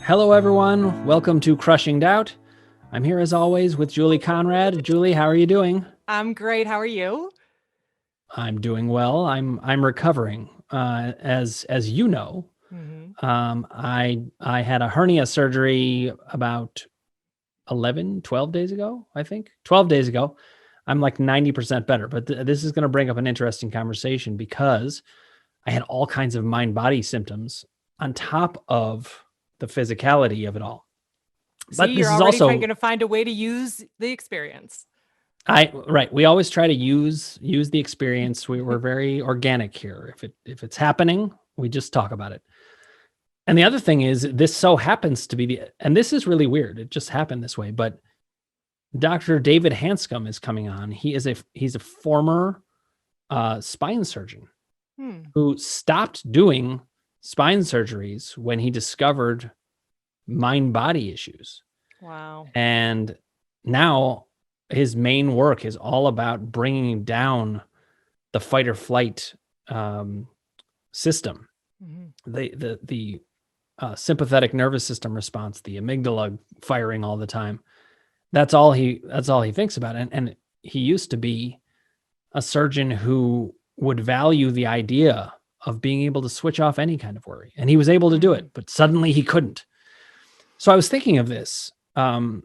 Hello, everyone. Welcome to Crushing Doubt. I'm here as always with Julie Conrad. Julie, how are you doing? I'm great. How are you? I'm doing well. I'm recovering. As you know, Mm-hmm. I had a hernia surgery about 12 days ago, I think. 12 days ago. I'm like 90% better, but this is going to bring up an interesting conversation because I had all kinds of mind-body symptoms on top of the physicality of it all. See, But this you're is already going also to find a way to use the experience. right. We always try to use the experience. We're very organic here. If it's happening, we just talk about it. And the other thing is, this so happens to be and this is really weird. It just happened this way. But Dr. David Hanscom is coming on. He's a former spine surgeon who stopped doing spine surgeries when he discovered mind body issues. Wow. And now his main work is all about bringing down the fight or flight system, the sympathetic nervous system response, the amygdala firing all the time. That's all he thinks about. And he used to be a surgeon who would value the idea of being able to switch off any kind of worry. And he was able to do it, but suddenly he couldn't. So I was thinking of this. I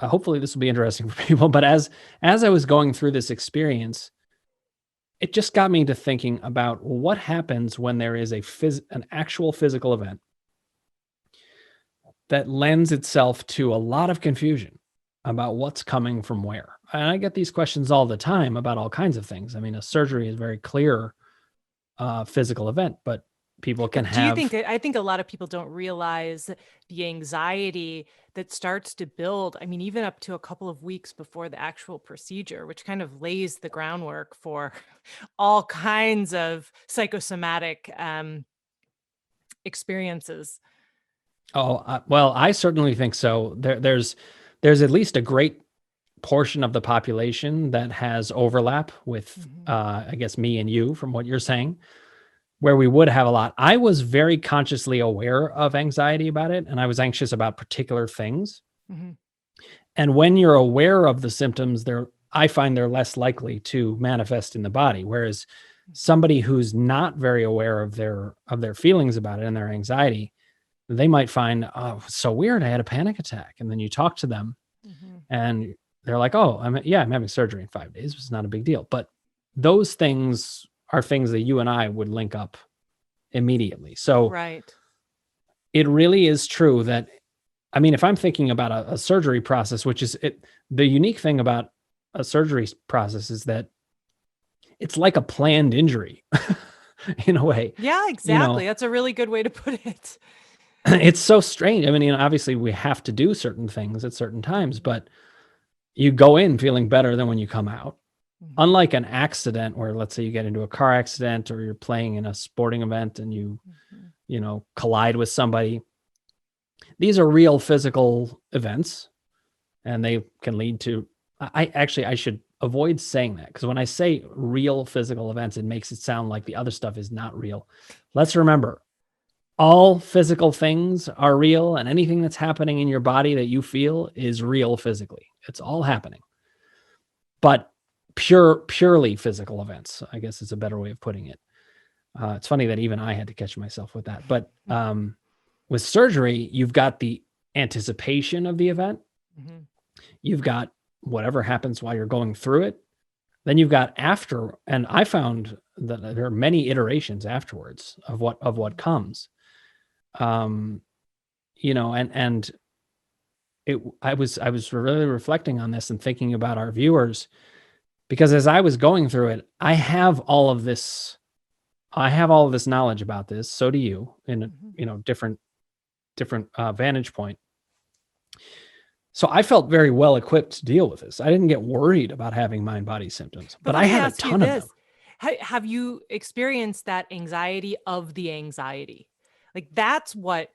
hopefully this will be interesting for people. But as I was going through this experience, it just got me to thinking about what happens when there is an actual physical event that lends itself to a lot of confusion about what's coming from where. And I get these questions all the time about all kinds of things. I mean, a surgery is a very clear physical event, but people can have. Do you think that I think a lot of people don't realize the anxiety that starts to build? I mean, even up to a couple of weeks before the actual procedure, which kind of lays the groundwork for all kinds of psychosomatic experiences. Well, I certainly think so. There's at least a great portion of the population that has overlap with, I guess, me and you from what you're saying, where we would have a lot. I was very consciously aware of anxiety about it, and I was anxious about particular things. And when you're aware of the symptoms, I find they're less likely to manifest in the body. Whereas somebody who's not very aware of their feelings about it and their anxiety, they might find, oh, it's so weird, I had a panic attack. And then you talk to them and they're like, oh, I'm having surgery in 5 days. It's not a big deal. But those things are things that you and I would link up immediately. So right. It really is true that, I mean, if I'm thinking about a surgery process, which is the unique thing about a surgery process is that it's like a planned injury in a way. Yeah, exactly. That's a really good way to put it. It's so strange. I mean, obviously we have to do certain things at certain times, but you go in feeling better than when you come out. Unlike an accident where, let's say, you get into a car accident or you're playing in a sporting event and you collide with somebody. These are real physical events, and they can lead to. I should avoid saying that, because when I say real physical events, it makes it sound like the other stuff is not real. Let's remember, all physical things are real, and anything that's happening in your body that you feel is real physically. It's all happening. But purely physical events, I guess is a better way of putting it. It's funny that even I had to catch myself with that. But with surgery, you've got the anticipation of the event. You've got whatever happens while you're going through it. Then you've got after, and I found that there are many iterations afterwards of what comes. And I was really reflecting on this and thinking about our viewers, because as I was going through it, I have all of this knowledge about this. So do you, in a different vantage point. So I felt very well equipped to deal with this. I didn't get worried about having mind-body symptoms, but I had a ton of them. Have you experienced that anxiety of the anxiety? Like, that's what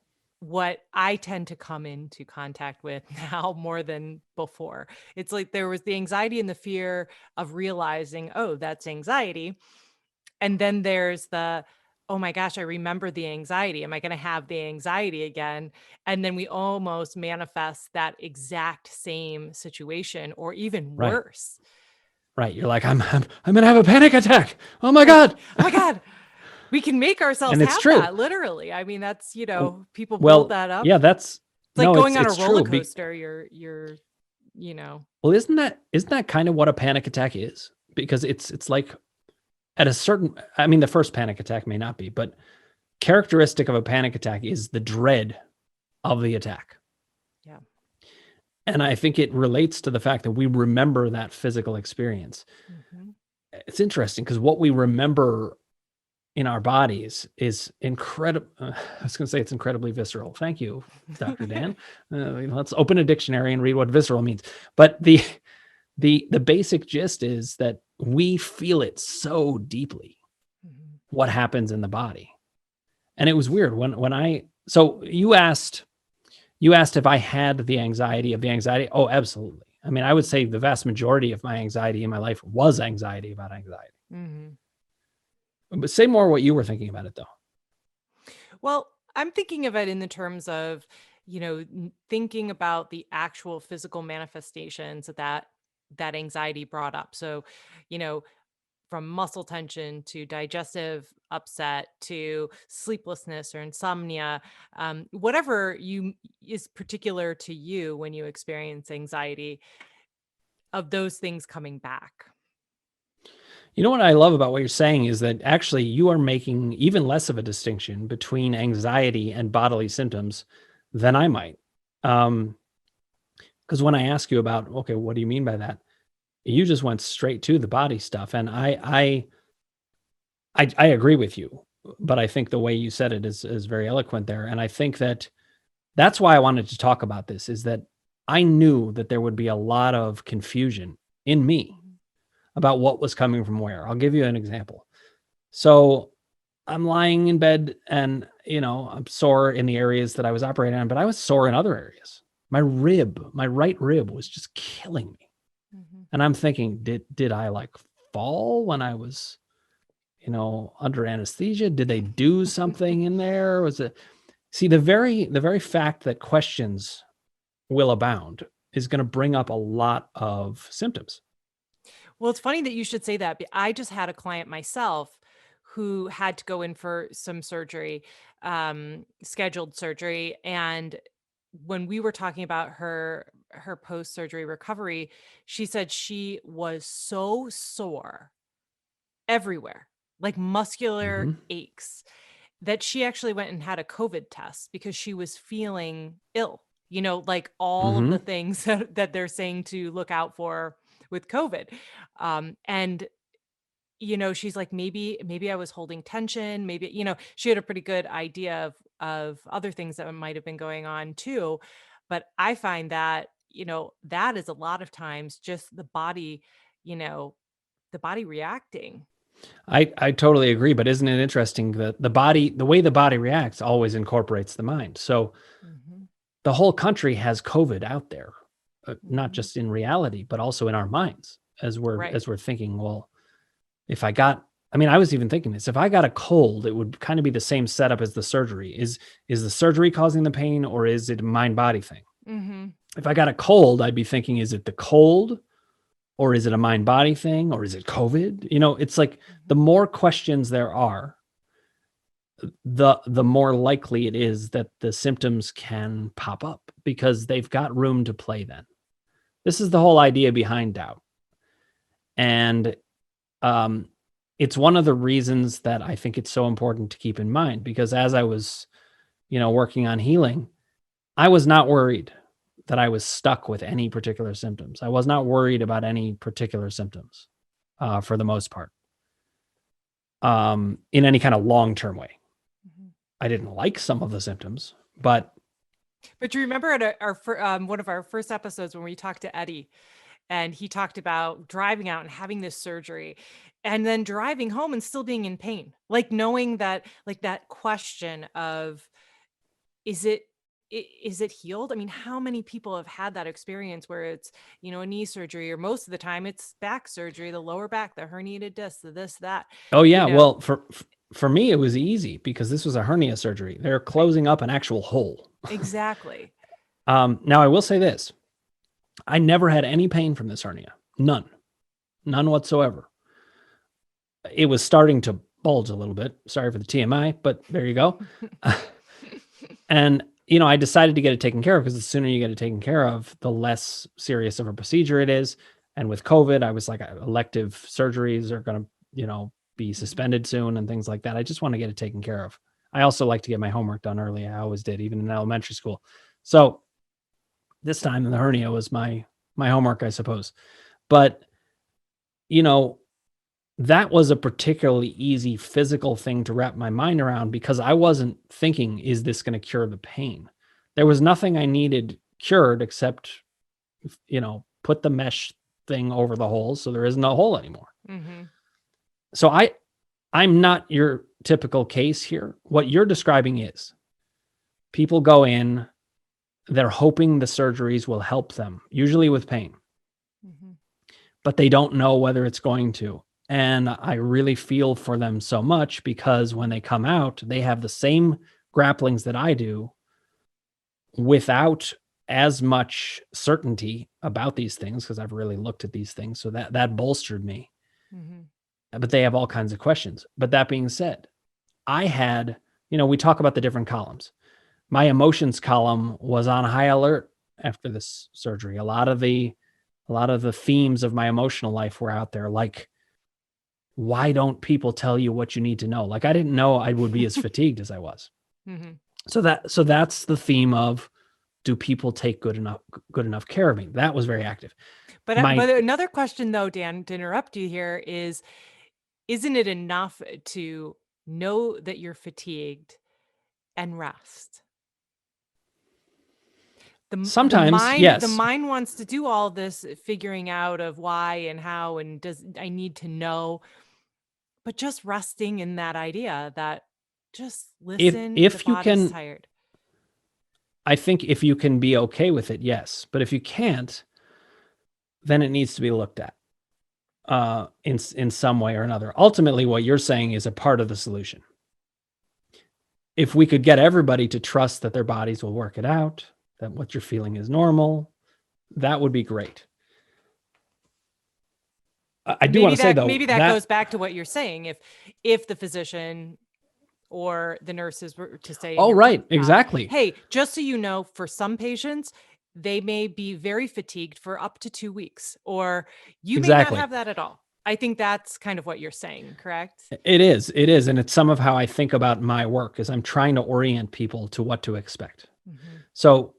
I tend to come into contact with now more than before. It's like there was the anxiety and the fear of realizing, oh, that's anxiety. And then there's the, oh my gosh, I remember the anxiety. Am I going to have the anxiety again? And then we almost manifest that exact same situation or even Right. worse. Right. You're like, I'm going to have a panic attack. Oh my Like, God. oh my God, we can make ourselves And it's have true. that literally. I mean, that's, people build Well, that up. yeah, It's like no, going on a it's roller true. coaster. You're, you know, Well, isn't that kind of what a panic attack is? Because it's like at a certain, I mean, the first panic attack may not be, but characteristic of a panic attack is the dread of the attack. yeah. And I think it relates to the fact that we remember that physical experience. Mhm. It's interesting because what we remember in our bodies is incredible. I was going to say it's incredibly visceral. Thank you, Dr. Dan. Let's open a dictionary and read what visceral means. But the basic gist is that we feel it so deeply, Mhm. what happens in the body. And it was weird so you asked if I had the anxiety of the anxiety. Oh, absolutely. I mean, I would say the vast majority of my anxiety in my life was anxiety about anxiety. Mhm. But say more what you were thinking about it, though. Well, I'm thinking of it in the terms of, thinking about the actual physical manifestations that anxiety brought up. So, you know, from muscle tension to digestive upset to sleeplessness or insomnia, whatever you is particular to you when you experience anxiety, of those things coming back. You know what I love about what you're saying is that actually you are making even less of a distinction between anxiety and bodily symptoms than I might. Because when I ask you about, okay, what do you mean by that? You just went straight to the body stuff, and I agree with you, but I think the way you said it is very eloquent there, and I think that's why I wanted to talk about this. Is that I knew that there would be a lot of confusion in me Mhm. about what was coming from where. I'll give you an example. So I'm lying in bed and, I'm sore in the areas that I was operating on, but I was sore in other areas. My right rib was just killing me. Mhm. And I'm thinking, did I like fall when I was, under anesthesia? Did they do something in there? Was it See, the very fact that questions will abound is going to bring up a lot of symptoms. Well, it's funny that you should say that. I just had a client myself who had to go in for some surgery, scheduled surgery, and when we were talking about her post-surgery recovery, she said she was so sore everywhere, like muscular Mhm. aches, that she actually went and had a COVID test because she was feeling ill. Like all of the Mhm. things that they're saying to look out for with COVID. And she's like, maybe I was holding tension. Maybe, she had a pretty good idea of other things that might have been going on too. But I find that, that is a lot of times just you know, the body reacting. I totally agree, but isn't it interesting that the way the body reacts always incorporates the mind. So Hmm. the whole country has COVID out there, not Hmm. just in reality, but also in our minds as we're Right. as we're thinking, well, if I got I mean, I was even thinking this. If I got a cold, it would kind of be the same setup as the surgery. Is the surgery causing the pain or is it a mind body thing? Hmm. If I got a cold, I'd be thinking, is it the cold or is it a mind body thing or is it COVID? It's like the Hmm. more questions there are, the more likely it is that the symptoms can pop up because they've got room to play then. This is the whole idea behind doubt. And um, it's one of the reasons that I think it's so important to keep in mind because as I was, working on healing, I was not worried that I was stuck with any particular symptoms. I was not worried about any particular symptoms for the most part in any kind of long term way. Hmm. I didn't like some of the symptoms, but But you remember at one of our first episodes when we talked to Eddie, and he talked about driving out and having this surgery and then driving home and still being in pain, like knowing that, like that question of, is it is it healed? I mean, how many people have had that experience where it's, a knee surgery, or most of the time it's back surgery, the lower back, the herniated disc, the this, that, oh you yeah, know, well for me, it was easy because this was a hernia surgery. They're closing up an actual hole. Exactly. Now, I will say this. I never had any pain from this hernia. None whatsoever. It was starting to bulge a little bit. Sorry for the TMI, but there you go. And, I decided to get it taken care of because the sooner you get it taken care of, the less serious of a procedure it is. And with COVID, I was like, elective surgeries are going to, be suspended soon and things like that. I just want to get it taken care of. I also like to get my homework done early. I always did, even in elementary school. So this time the hernia was my homework, I suppose. But, that was a particularly easy physical thing to wrap my mind around because I wasn't thinking, is this going to cure the pain? There was nothing I needed cured except, put the mesh thing over the hole so there isn't a hole anymore. Mm-hmm. So I'm not your typical case here. What you're describing is people go in, they're hoping the surgeries will help them, usually with pain, but they don't know whether it's going to. And I really feel for them so much because when they come out, they have the same grapplings that I do without as much certainty about these things because I've really looked at these things. So that bolstered me. But they have all kinds of questions. But that being said, I had, we talk about the different columns. My emotions column was on high alert after this surgery. A lot of the themes of my emotional life were out there, like, why don't people tell you what you need to know? Like, I didn't know I would be as fatigued as I was. So that's the theme of, do people take good enough care of me? That was very active. But another question though, Dan, to interrupt you here is, isn't it enough to know that you're fatigued and rest? Sometimes, yes. The mind wants to do all this figuring out of why and how, and does I need to know, but just resting in that idea that just listen, if the you body's can, tired. I think if you can be okay with it, yes. But if you can't, then it needs to be looked at in some way or another. Ultimately, what you're saying is a part of the solution. If we could get everybody to trust that their bodies will work it out, that what you're feeling is normal, that would be great. I do want to say though, maybe that goes back to what you're saying. If the physician or the nurses were to say, oh, right, exactly. Hey, just so you know, for some patients, they may be very fatigued for up to 2 weeks, or you may not have that at all. I think that's kind of what you're saying, correct? It is. And it's some of how I think about my work is I'm trying to orient people to what to expect. So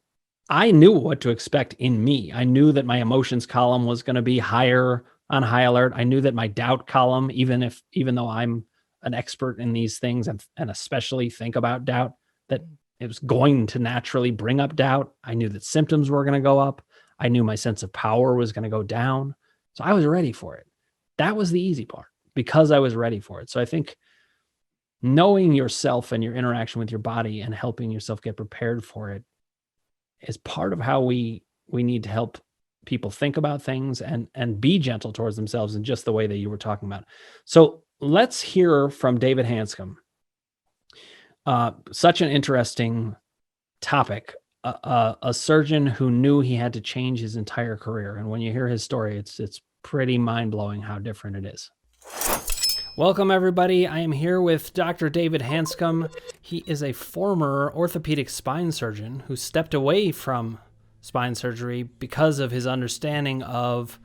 I knew what to expect in me. I knew that my emotions column was going to be higher on high alert. I knew that my doubt column, even though I'm an expert in these things and especially think about doubt, that it was going to naturally bring up doubt. I knew that symptoms were going to go up. I knew my sense of power was going to go down. So I was ready for it. That was the easy part because I was ready for it. So I think knowing yourself and your interaction with your body and helping yourself get prepared for it is part of how we need to help people think about things and be gentle towards themselves in just the way that you were talking about. So let's hear from David Hanscom. Such an interesting topic. A surgeon who knew he had to change his entire career. And when you hear his story, it's pretty mind-blowing how different it is. Welcome, everybody. I am here with Dr. David Hanscom. He is a former orthopedic spine surgeon who stepped away from spine surgery because of his understanding of,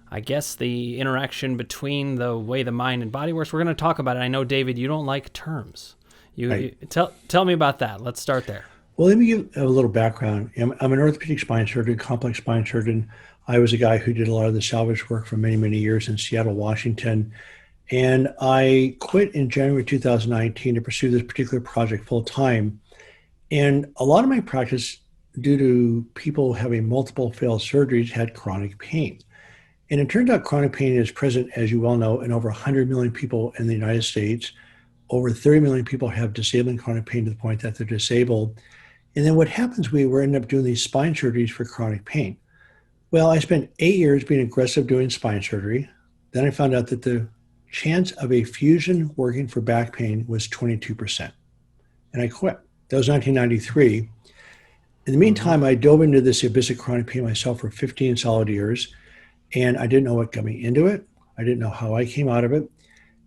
I guess, the interaction between the way the mind and body works. We're going to talk about it. I know, David, you don't like terms. You tell me about that. Let's start there. Well, let me give a little background. I'm an orthopedic spine surgeon, complex spine surgeon. I was a guy who did a lot of the salvage work for many, many years in Seattle, Washington. And I quit in January 2019 to pursue this particular project full time. And a lot of my practice, due to people having multiple failed surgeries, had chronic pain. And it turned out chronic pain is present, as you well know, in over 100 million people in the United States. Over 30 million people have disabling chronic pain to the point that they're disabled. And then what happens, we end up doing these spine surgeries for chronic pain. Well, I spent 8 years being aggressive doing spine surgery. Then I found out that the chance of a fusion working for back pain was 22%. And I quit. That was 1993. In the meantime, I dove into this abyss of chronic pain myself for 15 solid years, and I didn't know what got me into it. I didn't know how I came out of it.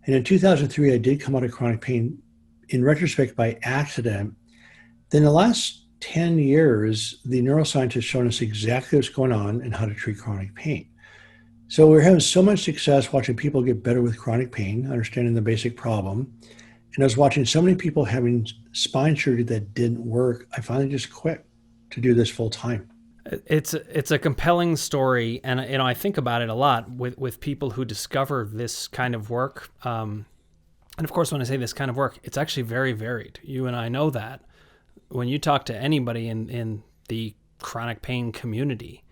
And in 2003, I did come out of chronic pain, in retrospect, by accident. Then the last 10 years, the neuroscientists have shown us exactly what's going on and how to treat chronic pain. So we're having so much success watching people get better with chronic pain, understanding the basic problem. And I was watching so many people having spine surgery that didn't work. I finally just quit to do this full time. It's a compelling story, and I think about it a lot with people who discover this kind of work. And of course, when I say this kind of work, it's actually very varied. You and I know that. When you talk to anybody in the chronic pain community,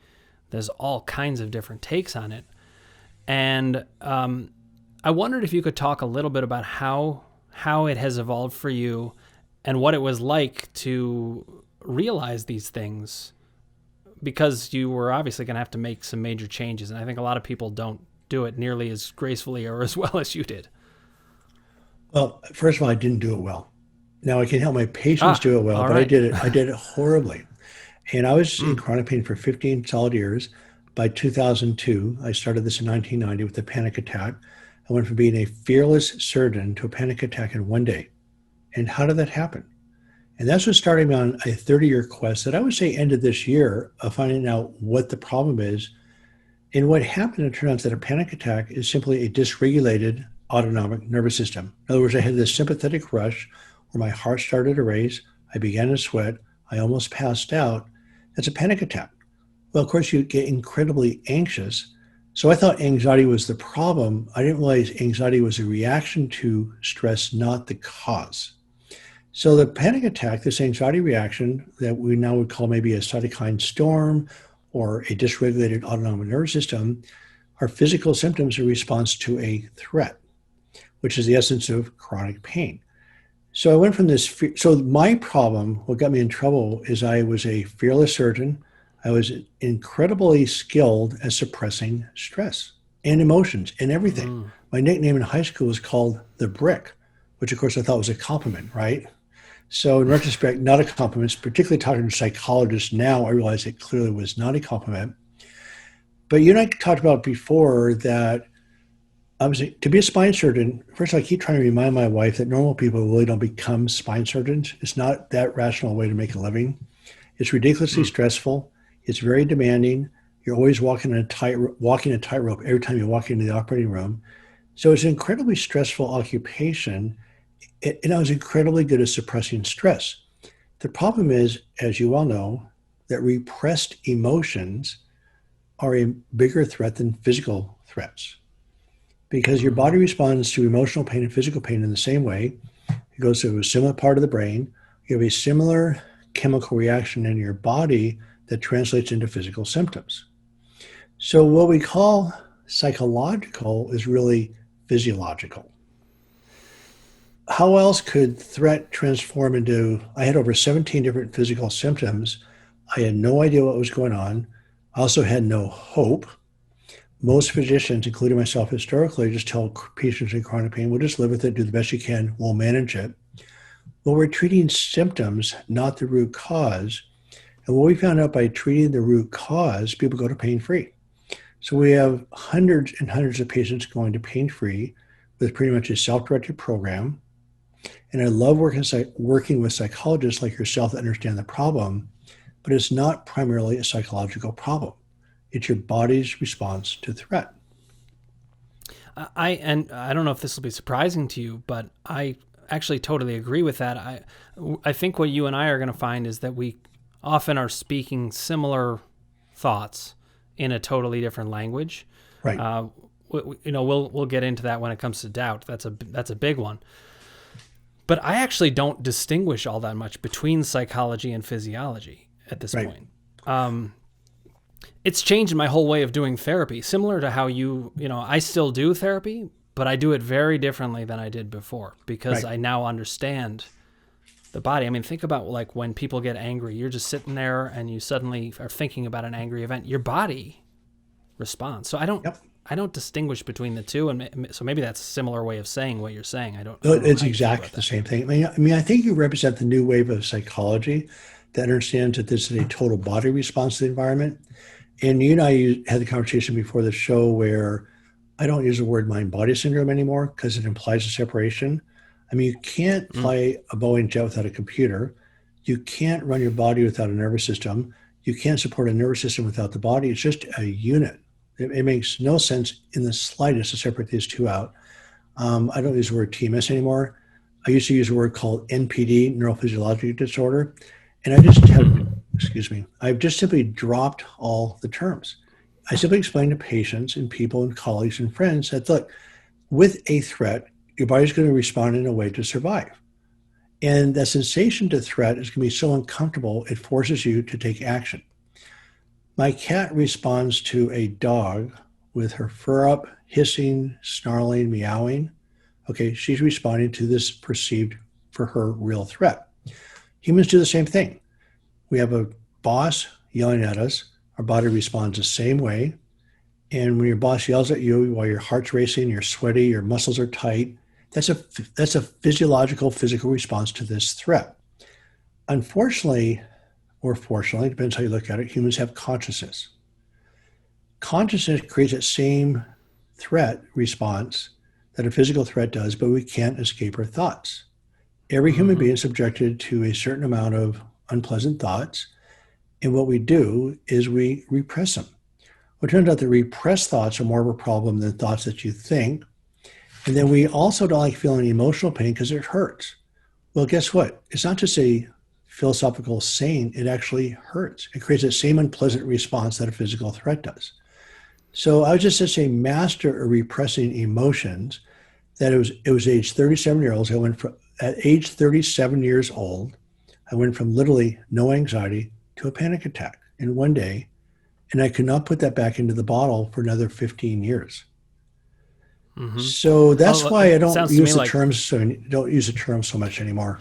there's all kinds of different takes on it. And I wondered if you could talk a little bit about how it has evolved for you and what it was like to realize these things, because you were obviously going to have to make some major changes. And I think a lot of people don't do it nearly as gracefully or as well as you did. Well, first of all, I didn't do it well. Now I can help my patients do it well, but right. I did it horribly. And I was in chronic pain for 15 solid years. By 2002, I started this in 1990 with a panic attack. I went from being a fearless surgeon to a panic attack in one day. And how did that happen? And that's what started me on a 30-year quest that I would say ended this year of finding out what the problem is. And what happened, it turns out that a panic attack is simply a dysregulated autonomic nervous system. In other words, I had this sympathetic rush where my heart started to race, I began to sweat, I almost passed out. That's a panic attack. Well, of course, you get incredibly anxious. So I thought anxiety was the problem. I didn't realize anxiety was a reaction to stress, not the cause. So the panic attack, this anxiety reaction that we now would call maybe a cytokine storm or a dysregulated autonomic nervous system, are physical symptoms in response to a threat, which is the essence of chronic pain. So I went from this, so my problem, what got me in trouble is I was a fearless surgeon. I was incredibly skilled at suppressing stress and emotions and everything. My nickname in high school was called the Brick, which of course I thought was a compliment, right? So in retrospect, not a compliment, particularly talking to psychologists now, I realize it clearly was not a compliment. But you and I talked about before that to be a spine surgeon, first I keep trying to remind my wife that normal people really don't become spine surgeons. It's not that rational way to make a living. It's ridiculously stressful. It's very demanding. You're always walking a tightrope every time you walk into the operating room. So it's an incredibly stressful occupation. And I was incredibly good at suppressing stress. The problem is, as you all know, that repressed emotions are a bigger threat than physical threats, because your body responds to emotional pain and physical pain in the same way. It goes to a similar part of the brain. You have a similar chemical reaction in your body that translates into physical symptoms. So what we call psychological is really physiological. How else could threat transform into, I had over 17 different physical symptoms. I had no idea what was going on. I also had no hope. Most physicians, including myself historically, just tell patients in chronic pain, we'll just live with it, do the best you can, we'll manage it. Well, we're treating symptoms, not the root cause. And what we found out by treating the root cause, people go to pain-free. So we have hundreds and hundreds of patients going to pain-free with pretty much a self-directed program. And I love working with psychologists like yourself that understand the problem, but it's not primarily a psychological problem. It's your body's response to threat. I don't know if this will be surprising to you, but I actually totally agree with that. I think what you and I are going to find is that we often are speaking similar thoughts in a totally different language. Right. We'll get into that when it comes to doubt. That's a big one. But I actually don't distinguish all that much between psychology and physiology at this point. It's changed my whole way of doing therapy, similar to how I still do therapy, but I do it very differently than I did before because I now understand the body. I mean, think about like when people get angry, you're just sitting there and you suddenly are thinking about an angry event. Your body responds. So I I don't distinguish between the two, and so maybe that's a similar way of saying what you're saying. I don't No, know it's how you feel exactly about the that. same thing. I think you represent the new wave of psychology that understands that this is a total body response to the environment. And you and I had the conversation before the show where I don't use the word mind-body syndrome anymore because it implies a separation. I mean, you can't fly a Boeing jet without a computer. You can't run your body without a nervous system. You can't support a nervous system without the body. It's just a unit. It makes no sense in the slightest to separate these two out. I don't use the word TMS anymore. I used to use a word called NPD, neurophysiologic disorder. And I've just simply dropped all the terms. I simply explain to patients and people and colleagues and friends that, look, with a threat, your body's going to respond in a way to survive. And the sensation to threat is going to be so uncomfortable, it forces you to take action. My cat responds to a dog with her fur up, hissing, snarling, meowing. Okay, she's responding to this perceived, for her, real threat. Humans do the same thing. We have a boss yelling at us. Our body responds the same way. And when your boss yells at you while your heart's racing, you're sweaty, your muscles are tight, that's a physiological, physical response to this threat. Unfortunately, or fortunately, depends how you look at it, humans have consciousness. Consciousness creates that same threat response that a physical threat does, but we can't escape our thoughts. Every human being is subjected to a certain amount of unpleasant thoughts, and what we do is we repress them. Well, it turns out that repressed thoughts are more of a problem than thoughts that you think. And then we also don't like feeling emotional pain because it hurts. Well, guess what? It's not just a philosophical saying, it actually hurts. It creates the same unpleasant response that a physical threat does. So I was just such a master of repressing emotions that it was age 37 years old. At age 37 years old, I went from literally no anxiety to a panic attack in one day. And I could not put that back into the bottle for another 15 years. So that's why I don't use the terms so much anymore.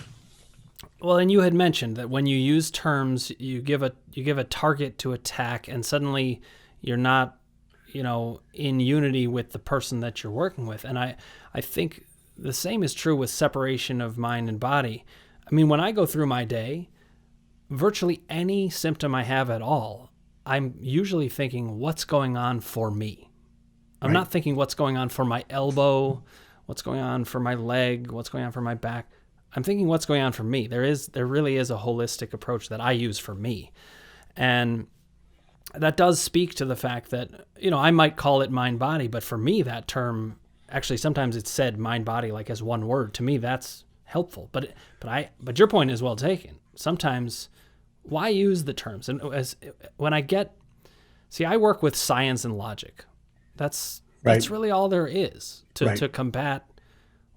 Well, and you had mentioned that when you use terms, you give a target to attack, and suddenly you're not, in unity with the person that you're working with. And I think the same is true with separation of mind and body. I mean, when I go through my day, virtually any symptom I have at all, I'm usually thinking, what's going on for me? I'm not thinking what's going on for my elbow, what's going on for my leg, what's going on for my back. I'm thinking what's going on for me. There really is a holistic approach that I use for me. And that does speak to the fact that, I might call it mind-body, but for me, that term, actually sometimes it's said mind-body like as one word. To me, that's helpful. But your point is well taken. Sometimes, why use the terms? And I work with science and logic. That's really all there is to combat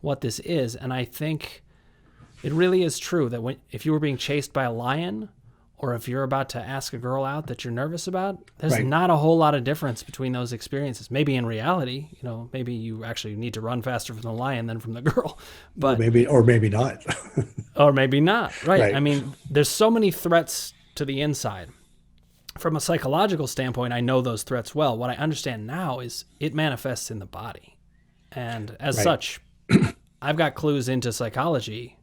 what this is. And I think it really is true that if you were being chased by a lion, or if you're about to ask a girl out that you're nervous about, there's not a whole lot of difference between those experiences. Maybe in reality, maybe you actually need to run faster from the lion than from the girl, but or maybe not. Or maybe not. Right. I mean, there's so many threats to the inside. From a psychological standpoint, I know those threats well. What I understand now is it manifests in the body. And as such, I've got clues into psychology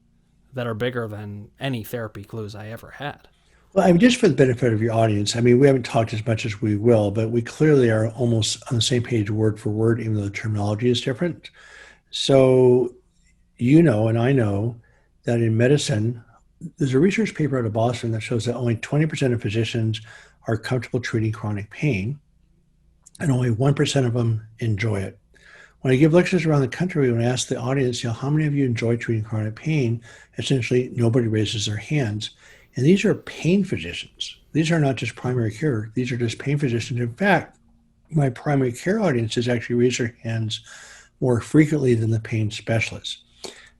that are bigger than any therapy clues I ever had. Well, I mean, just for the benefit of your audience, I mean, we haven't talked as much as we will, but we clearly are almost on the same page word for word, even though the terminology is different. So, and I know that in medicine, there's a research paper out of Boston that shows that only 20% of physicians are comfortable treating chronic pain, and only 1% of them enjoy it. When I give lectures around the country, when I ask the audience, how many of you enjoy treating chronic pain, essentially nobody raises their hands. And these are pain physicians. These are not just primary care. These are just pain physicians. In fact, my primary care audiences actually raise their hands more frequently than the pain specialists.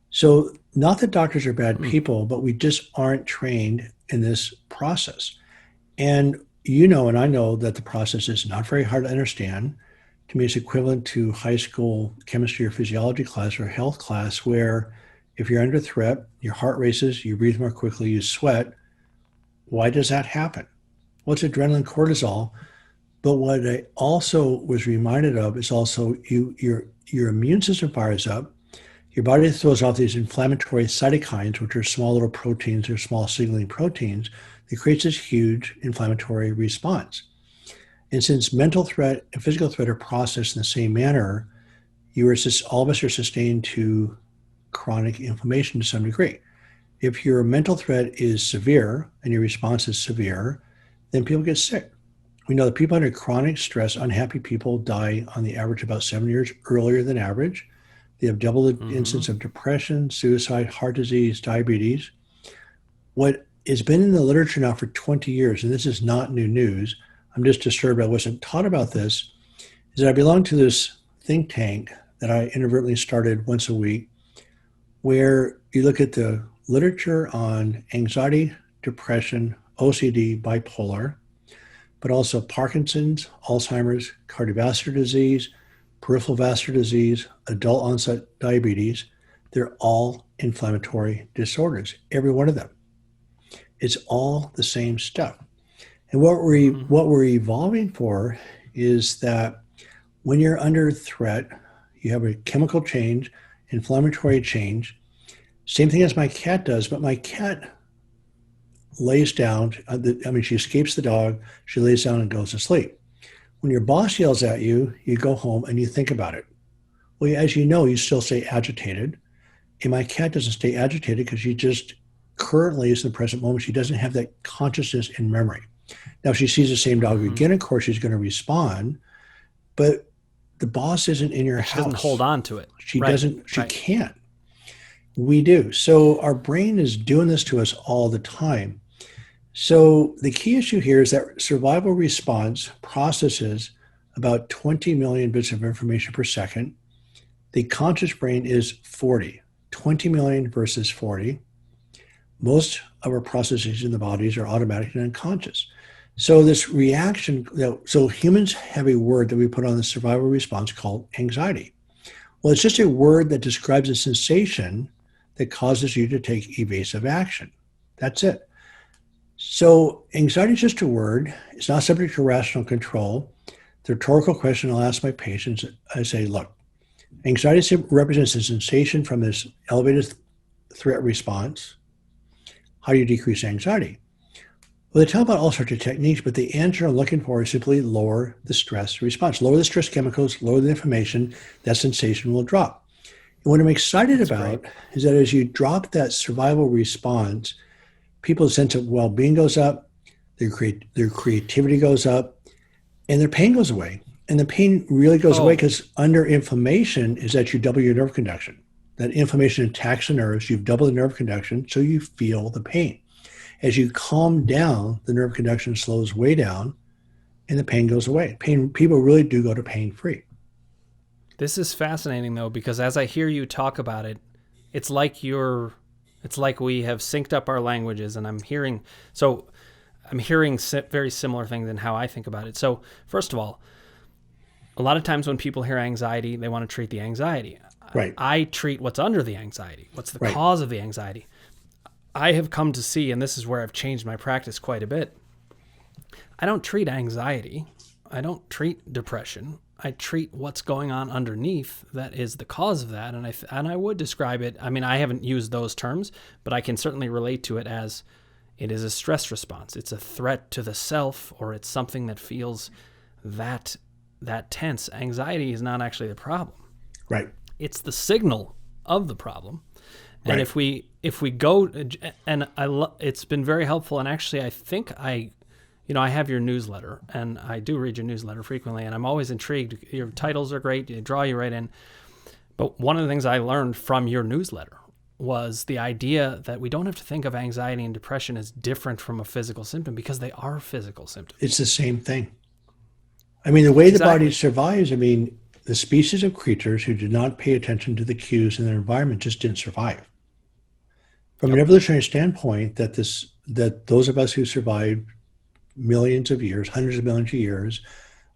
So not that doctors are bad people, but we just aren't trained in this process. And and I know that the process is not very hard to understand. To me, it's equivalent to high school chemistry or physiology class or health class, where if you're under threat, your heart races, you breathe more quickly, you sweat. Why does that happen? Well, it's adrenaline cortisol But what I also was reminded of is also your immune system fires up. Your body throws off these inflammatory cytokines, which are small little proteins or small signaling proteins that creates this huge inflammatory response. And since mental threat and physical threat are processed in the same manner, all of us are sustained to chronic inflammation to some degree. If your mental threat is severe and your response is severe, then people get sick. We know that people under chronic stress, unhappy people die on the average about 7 years earlier than average. They have double the incidence of depression, suicide, heart disease, diabetes. What has been in the literature now for 20 years, and this is not new news, I'm just disturbed I wasn't taught about this, is that I belong to this think tank that I inadvertently started once a week, where you look at the literature on anxiety, depression, OCD, bipolar, but also Parkinson's, Alzheimer's, cardiovascular disease, peripheral vascular disease, adult onset diabetes. They're all inflammatory disorders, every one of them. It's all the same stuff. And what we're evolving for is that when you're under threat, you have a chemical change, inflammatory change. Same thing as my cat does, but my cat lays down. She escapes the dog, she lays down and goes to sleep. When your boss yells at you, you go home and you think about it. Well, as you know, you still stay agitated. And my cat doesn't stay agitated because she just currently is in the present moment. She doesn't have that consciousness and memory. Now, if she sees the same dog again, of course, she's going to respond. But the boss isn't in your house. She doesn't hold on to it. She doesn't. She can't. We do. So our brain is doing this to us all the time. So the key issue here is that survival response processes about 20 million bits of information per second. The conscious brain is 40, 20 million versus 40. Most of our processes in the bodies are automatic and unconscious. So this reaction, so humans have a word that we put on the survival response called anxiety. Well, it's just a word that describes a sensation that causes you to take evasive action. That's it. So anxiety is just a word. It's not subject to rational control. The rhetorical question I'll ask my patients, I say, look, anxiety represents a sensation from this elevated threat response. How do you decrease anxiety? Well, they tell about all sorts of techniques, but the answer I'm looking for is simply lower the stress response. Lower the stress chemicals, lower the inflammation, that sensation will drop. And what I'm excited about is that as you drop that survival response, people's sense of well-being goes up, their creativity goes up, and their pain goes away. And the pain really goes away because under inflammation is that you double your nerve conduction. That inflammation attacks the nerves, you've doubled the nerve conduction, so you feel the pain. As you calm down, the nerve conduction slows way down and the pain goes away. People really do go to pain-free. This is fascinating though, because as I hear you talk about it, it's like we have synced up our languages, and I'm hearing very similar things in how I think about it. So first of all, a lot of times when people hear anxiety, they want to treat the anxiety. Right. I treat what's under the anxiety. What's the cause of the anxiety? I have come to see, and this is where I've changed my practice quite a bit, I don't treat anxiety. I don't treat depression. I treat what's going on underneath that is the cause of that. And I would describe it, I mean, I haven't used those terms, but I can certainly relate to it as it is a stress response. It's a threat to the self, or it's something that feels that tense. Anxiety is not actually the problem. Right. It's the signal of the problem. And right. if we go, and it's been very helpful. And actually, I think I have your newsletter, and I do read your newsletter frequently, and I'm always intrigued. Your titles are great. They draw you right in. But one of the things I learned from your newsletter was the idea that we don't have to think of anxiety and depression as different from a physical symptom, because they are physical symptoms. It's the same thing. I mean, the way the body survives, the species of creatures who did not pay attention to the cues in their environment just didn't survive. From an evolutionary standpoint, that those of us who survived millions of years, hundreds of millions of years,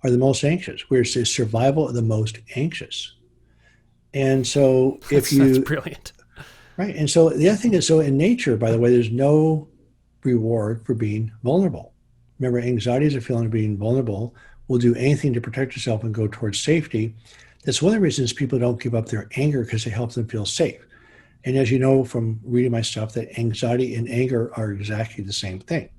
are the most anxious. We're survival of the most anxious. And so that's brilliant. Right. And so the other thing is, so in nature, by the way, there's no reward for being vulnerable. Remember, anxiety is a feeling of being vulnerable. will do anything to protect yourself and go towards safety. That's one of the reasons people don't give up their anger, because it helps them feel safe. And as you know from reading my stuff, that anxiety and anger are exactly the same thing.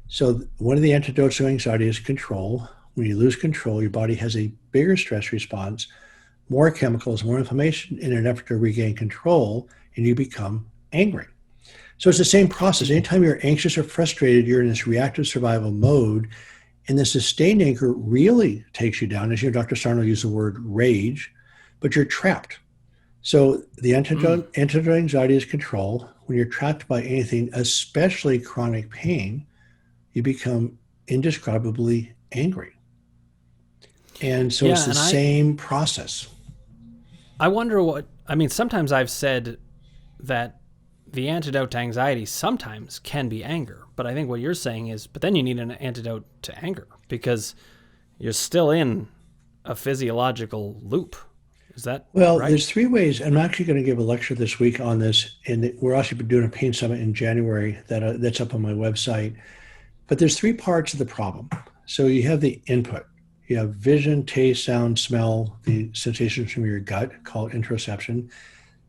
So one of the antidotes to anxiety is control. When you lose control, your body has a bigger stress response, more chemicals, more inflammation in an effort to regain control, and you become angry. So it's the same process. Anytime you're anxious or frustrated, you're in this reactive survival mode, and the sustained anger really takes you down. As you know, Dr. Sarno used the word rage, but you're trapped. So the antidote to anxiety is control. When you're trapped by anything, especially chronic pain, you become indescribably angry. And so it's the same process. I wonder sometimes I've said that the antidote to anxiety sometimes can be anger, but I think what you're saying is, but then you need an antidote to anger because you're still in a physiological loop. Is that right? There's three ways. I'm actually going to give a lecture this week on this, and we're also doing a pain summit in January that's up on my website. But there's three parts of the problem. So you have the input. You have vision, taste, sound, smell, the sensations from your gut, called interoception.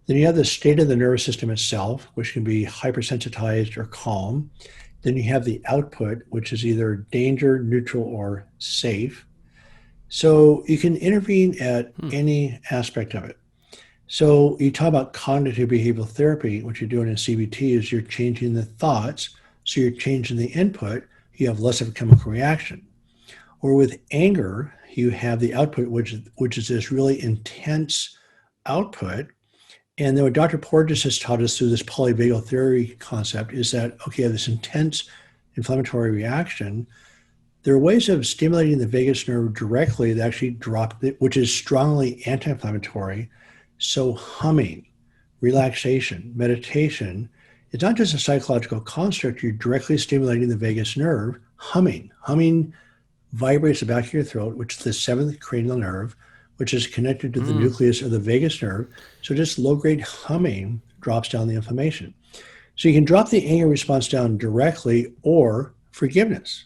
Then you have the state of the nervous system itself, which can be hypersensitized or calm. Then you have the output, which is either danger, neutral, or safe. So you can intervene at any aspect of it. So you talk about cognitive behavioral therapy. What you're doing in CBT is you're changing the thoughts. So you're changing the input. You have less of a chemical reaction. Or with anger, you have the output, which is this really intense output. And then what Dr. Porges has taught us through this polyvagal theory concept is that, okay, this intense inflammatory reaction, there are ways of stimulating the vagus nerve directly that actually drop it, which is strongly anti-inflammatory. So humming, relaxation, meditation, it's not just a psychological construct. You're directly stimulating the vagus nerve. Humming vibrates the back of your throat, which is the seventh cranial nerve, which is connected to the nucleus of the vagus nerve. So just low-grade humming drops down the inflammation. So you can drop the anger response down directly, or forgiveness.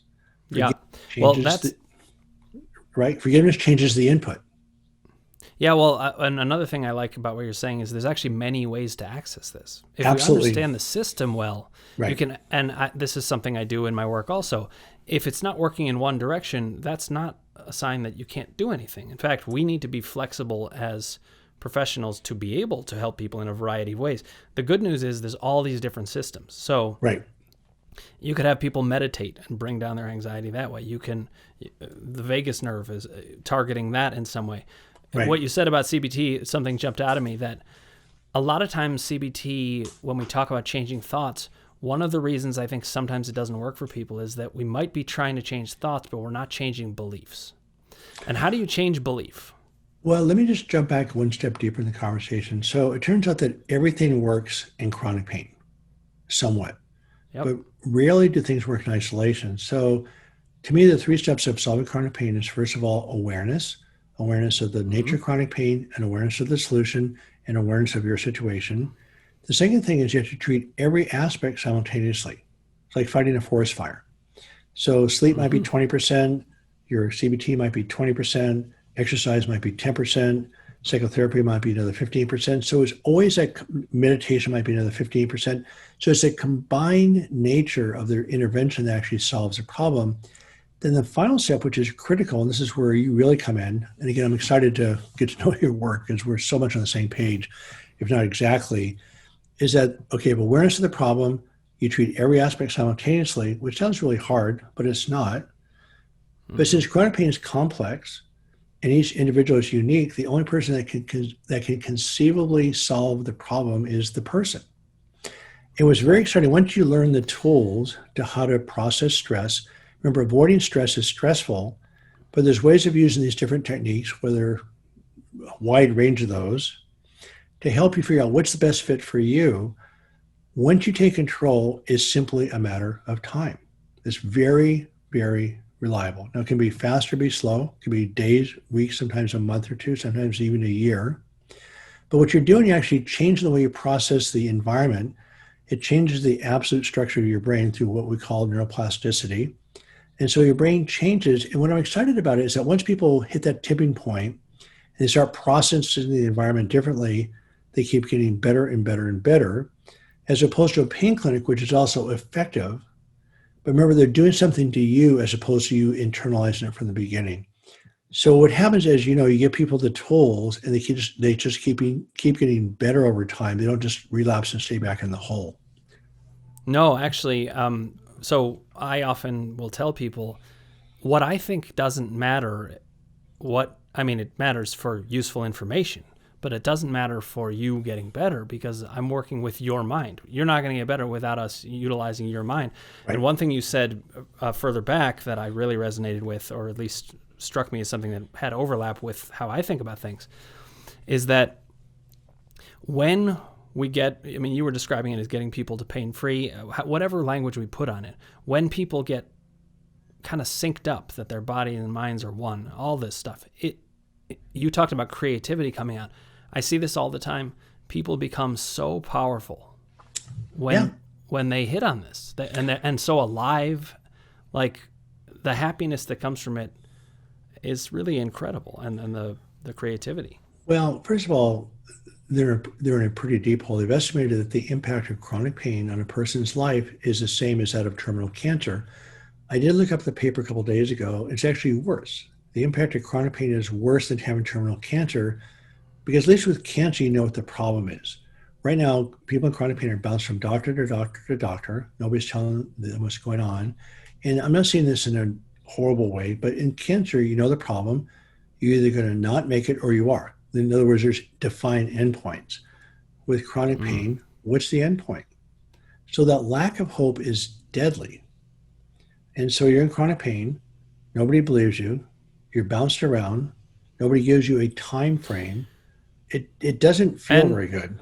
Forgiveness changes the input. Yeah, and another thing I like about what you're saying is there's actually many ways to access this. If Absolutely. you understand the system well, you can, this is something I do in my work also. If it's not working in one direction, that's not a sign that you can't do anything. In fact, we need to be flexible as professionals to be able to help people in a variety of ways. The good news is there's all these different systems. So you could have people meditate and bring down their anxiety that way. The vagus nerve is targeting that in some way. What you said about CBT, something jumped out at me, that a lot of times CBT, when we talk about changing thoughts, one of the reasons I think sometimes it doesn't work for people is that we might be trying to change thoughts, but we're not changing beliefs. And how do you change belief? Well, let me just jump back one step deeper in the conversation. So it turns out that everything works in chronic pain, somewhat. But rarely do things work in isolation. So to me, the three steps of solving chronic pain is, first of all, awareness of the nature of chronic pain, and awareness of the solution, and awareness of your situation. The second thing is you have to treat every aspect simultaneously. It's like fighting a forest fire. So sleep might be 20%, your CBT might be 20%, exercise might be 10%, psychotherapy might be another 15%. So it's always that meditation might be another 15%. So it's a combined nature of their intervention that actually solves the problem. Then the final step, which is critical, and this is where you really come in, and again, I'm excited to get to know your work because we're so much on the same page, if not exactly, is that, okay, if awareness of the problem, you treat every aspect simultaneously, which sounds really hard, but it's not. But since chronic pain is complex and each individual is unique, the only person that can conceivably solve the problem is the person. It was very exciting. Once you learn the tools to how to process stress, remember, avoiding stress is stressful, but there's ways of using these different techniques, whether a wide range of those, to help you figure out what's the best fit for you. Once you take control, it's simply a matter of time. It's very, very reliable. Now, it can be fast or be slow. It can be days, weeks, sometimes a month or two, sometimes even a year. But what you're doing, you actually change the way you process the environment. It changes the absolute structure of your brain through what we call neuroplasticity. And so your brain changes. And what I'm excited about is that once people hit that tipping point and they start processing the environment differently, they keep getting better and better and better, as opposed to a pain clinic, which is also effective. But remember, they're doing something to you as opposed to you internalizing it from the beginning. So what happens is, you get people the tools and they just keep getting better over time. They don't just relapse and stay back in the hole. No, actually, so I often will tell people what I think doesn't matter. It matters for useful information, but it doesn't matter for you getting better because I'm working with your mind. You're not going to get better without us utilizing your mind. Right. And one thing you said further back that I really resonated with, or at least struck me as something that had overlap with how I think about things, is that when we you were describing it as getting people to pain-free, whatever language we put on it, when people get kind of synced up that their body and minds are one, all this stuff, you talked about creativity coming out. I see this all the time. People become so powerful when they hit on this, and so alive. Like the happiness that comes from it is really incredible, and the creativity. Well, first of all, they're in a pretty deep hole. They've estimated that the impact of chronic pain on a person's life is the same as that of terminal cancer. I did look up the paper a couple of days ago. It's actually worse. The impact of chronic pain is worse than having terminal cancer, because at least with cancer, you know what the problem is. Right now, people in chronic pain are bounced from doctor to doctor to doctor. Nobody's telling them what's going on. And I'm not saying this in a horrible way, but in cancer, you know the problem. You're either going to not make it or you are. In other words, there's defined endpoints. With chronic pain, what's the endpoint? So that lack of hope is deadly. And so you're in chronic pain. Nobody believes you. You're bounced around. Nobody gives you a time frame. It doesn't feel very good.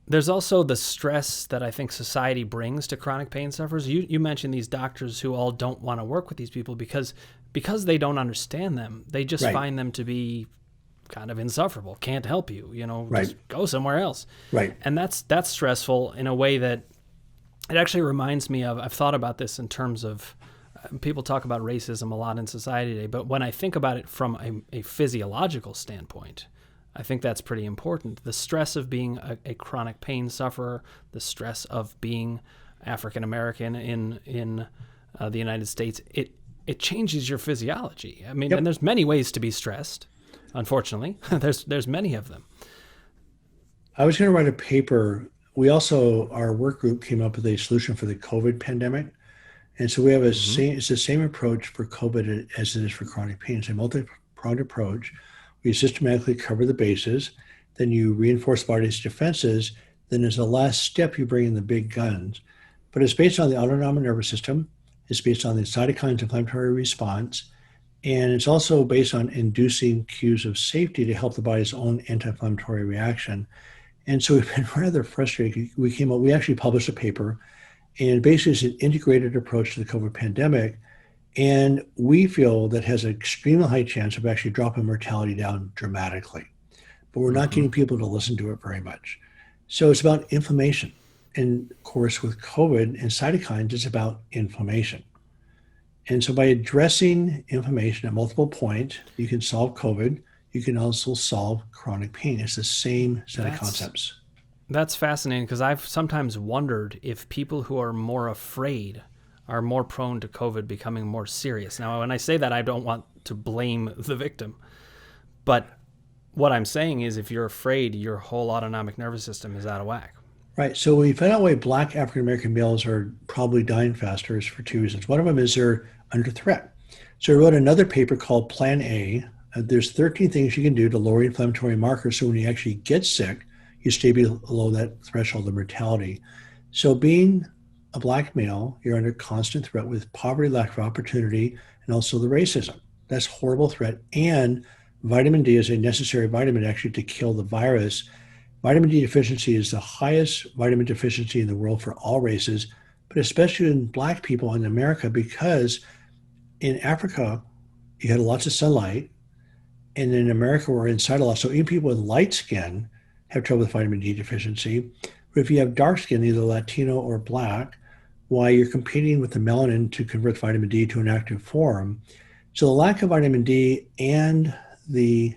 There's also the stress that I think society brings to chronic pain sufferers. You mentioned these doctors who all don't want to work with these people because they don't understand them. They just find them to be kind of insufferable, can't help you, just go somewhere else. Right. And that's stressful in a way that it actually reminds me of, I've thought about this in terms of, people talk about racism a lot in society today, but when I think about it from a physiological standpoint, I think that's pretty important. The stress of being a chronic pain sufferer, the stress of being African American in the United States, it changes your physiology. I mean, and there's many ways to be stressed. Unfortunately, there's many of them. I was going to write a paper. Our work group came up with a solution for the COVID pandemic. And so we have it's the same approach for COVID as it is for chronic pain. It's a multi-pronged approach. We systematically cover the bases, then you reinforce body's defenses, then as a last step, you bring in the big guns. But it's based on the autonomic nervous system. It's based on the cytokines inflammatory response. And it's also based on inducing cues of safety to help the body's own anti-inflammatory reaction. And so we've been rather frustrated. We actually published a paper, and basically it's an integrated approach to the COVID pandemic. And we feel that has an extremely high chance of actually dropping mortality down dramatically. But we're not getting people to listen to it very much. So it's about inflammation. And of course, with COVID and cytokines, it's about inflammation. And so by addressing inflammation at multiple points, you can solve COVID. You can also solve chronic pain. It's the same set of concepts. That's fascinating, because I've sometimes wondered if people who are more afraid are more prone to COVID becoming more serious. Now, when I say that, I don't want to blame the victim. But what I'm saying is, if you're afraid, your whole autonomic nervous system is out of whack. Right. So we found out why Black African-American males are probably dying faster is for two reasons. One of them is they're under threat. So I wrote another paper called Plan A. There's 13 things you can do to lower inflammatory markers, so when you actually get sick, you stay below that threshold of mortality. So being a Black male, you're under constant threat with poverty, lack of opportunity, and also the racism. That's a horrible threat. And vitamin D is a necessary vitamin actually to kill the virus. Vitamin D deficiency is the highest vitamin deficiency in the world for all races, but especially in Black people in America, because in Africa, you had lots of sunlight, and in America, we're inside a lot. So even people with light skin have trouble with vitamin D deficiency. But if you have dark skin, either Latino or Black, while you're competing with the melanin to convert vitamin D to an active form. So the lack of vitamin D and the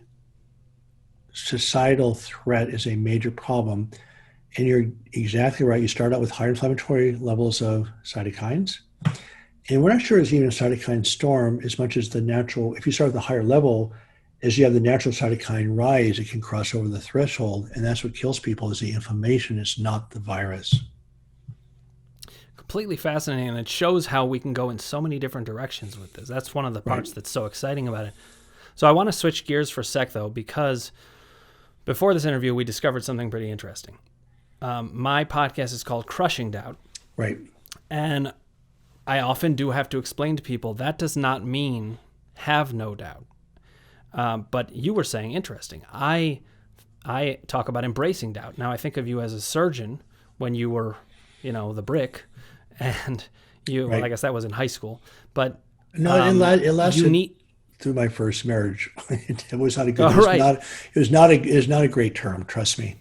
societal threat is a major problem. And you're exactly right. You start out with high inflammatory levels of cytokines. And we're not sure it's even a cytokine storm as much as the natural, if you start at the higher level, as you have the natural cytokine rise, it can cross over the threshold. And that's what kills people is the inflammation. It's not the virus. Completely fascinating. And it shows how we can go in so many different directions with this. That's one of the parts that's so exciting about it. So I want to switch gears for a sec, though, because before this interview, we discovered something pretty interesting. My podcast is called Crushing Doubt. Right. And I often do have to explain to people that does not mean have no doubt. But you were saying interesting. I talk about embracing doubt. Now I think of you as a surgeon when you were, the brick, and you. Right. Well, I guess that was in high school. But no, it lasted through my first marriage. It was not a good. It was not a great term. Trust me.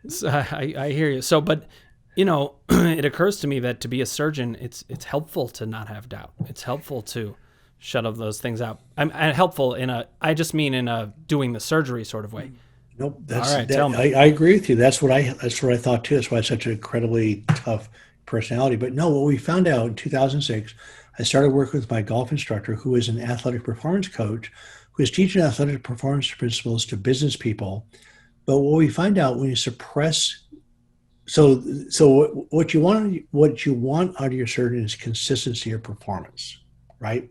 So I hear you. So, but it occurs to me that to be a surgeon, it's helpful to not have doubt. It's helpful to shut of those things out. I'm helpful I just mean in a doing the surgery sort of way. Nope. All right, tell me. I agree with you. That's what I thought too. That's why it's such an incredibly tough personality. But no, what we found out in 2006, I started working with my golf instructor, who is an athletic performance coach, who is teaching athletic performance principles to business people. But what we find out when you suppress, so what you want out of your surgeon is consistency of performance, right?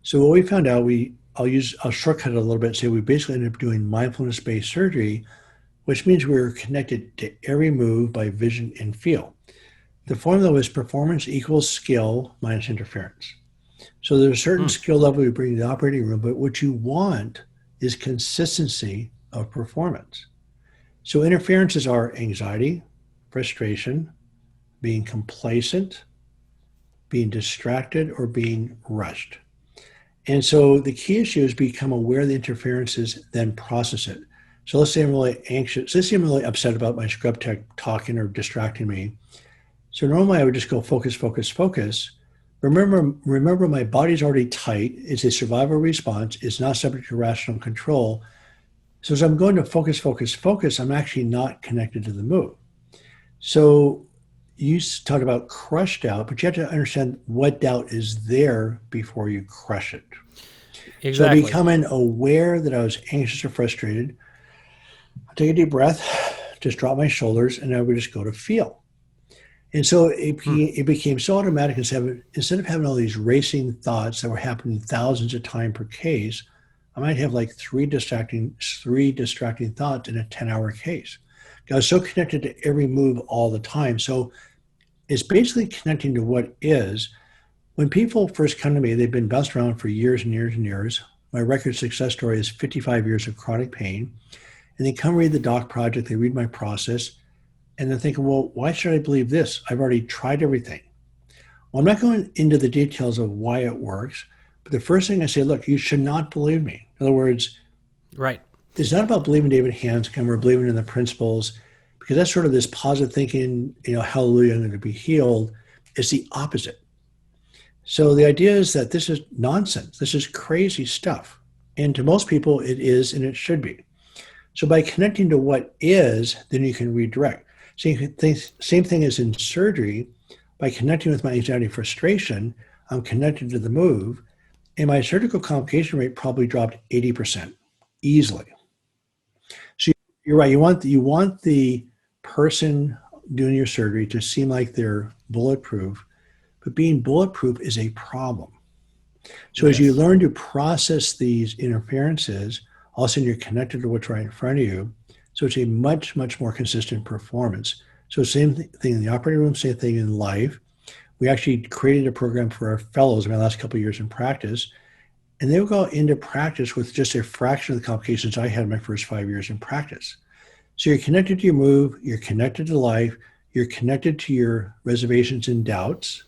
So what we found out, I'll shortcut it a little bit. Say we basically ended up doing mindfulness-based surgery, which means we were connected to every move by vision and feel. The formula was performance equals skill minus interference. So there's a certain skill level we bring to the operating room, but what you want is consistency of performance. So interferences are anxiety, frustration, being complacent, being distracted, or being rushed. And so the key issue is become aware of the interferences, then process it. So let's say I'm really anxious. Let's say I'm really upset about my scrub tech talking or distracting me. So normally I would just go focus, focus, focus. Remember my body's already tight. It's a survival response. It's not subject to rational control. So as I'm going to focus, focus, focus, I'm actually not connected to the move. So you talk about crush doubt, but you have to understand what doubt is there before you crush it. Exactly. So becoming aware that I was anxious or frustrated, I'll take a deep breath, just drop my shoulders, and I would just go to feel. And so it became so automatic instead of having all these racing thoughts that were happening thousands of times per case, I might have like three distracting thoughts in a 10-hour case. I was so connected to every move all the time. So it's basically connecting to what is. When people first come to me, they've been bounced around for years and years and years. My record success story is 55 years of chronic pain. And they come read the Doc Project, they read my process, and they're thinking, well, why should I believe this? I've already tried everything. Well, I'm not going into the details of why it works, but the first thing I say, look, you should not believe me. In other words, right. It's not about believing David Hanscom or believing in the principles, because that's sort of this positive thinking, hallelujah, I'm going to be healed. It's the opposite. So the idea is that this is nonsense. This is crazy stuff. And to most people, it is, and it should be. So by connecting to what is, then you can redirect. Same thing as in surgery. By connecting with my anxiety and frustration, I'm connected to the move, and my surgical complication rate probably dropped 80% easily. So you're right. You want the person doing your surgery to seem like they're bulletproof, but being bulletproof is a problem. So as you learn to process these interferences, all of a sudden you're connected to what's right in front of you. So it's a much, much more consistent performance. So same thing in the operating room, same thing in life. We actually created a program for our fellows in my last couple of years in practice, and they will go into practice with just a fraction of the complications I had in my first 5 years in practice. So you're connected to your move, you're connected to life, you're connected to your reservations and doubts,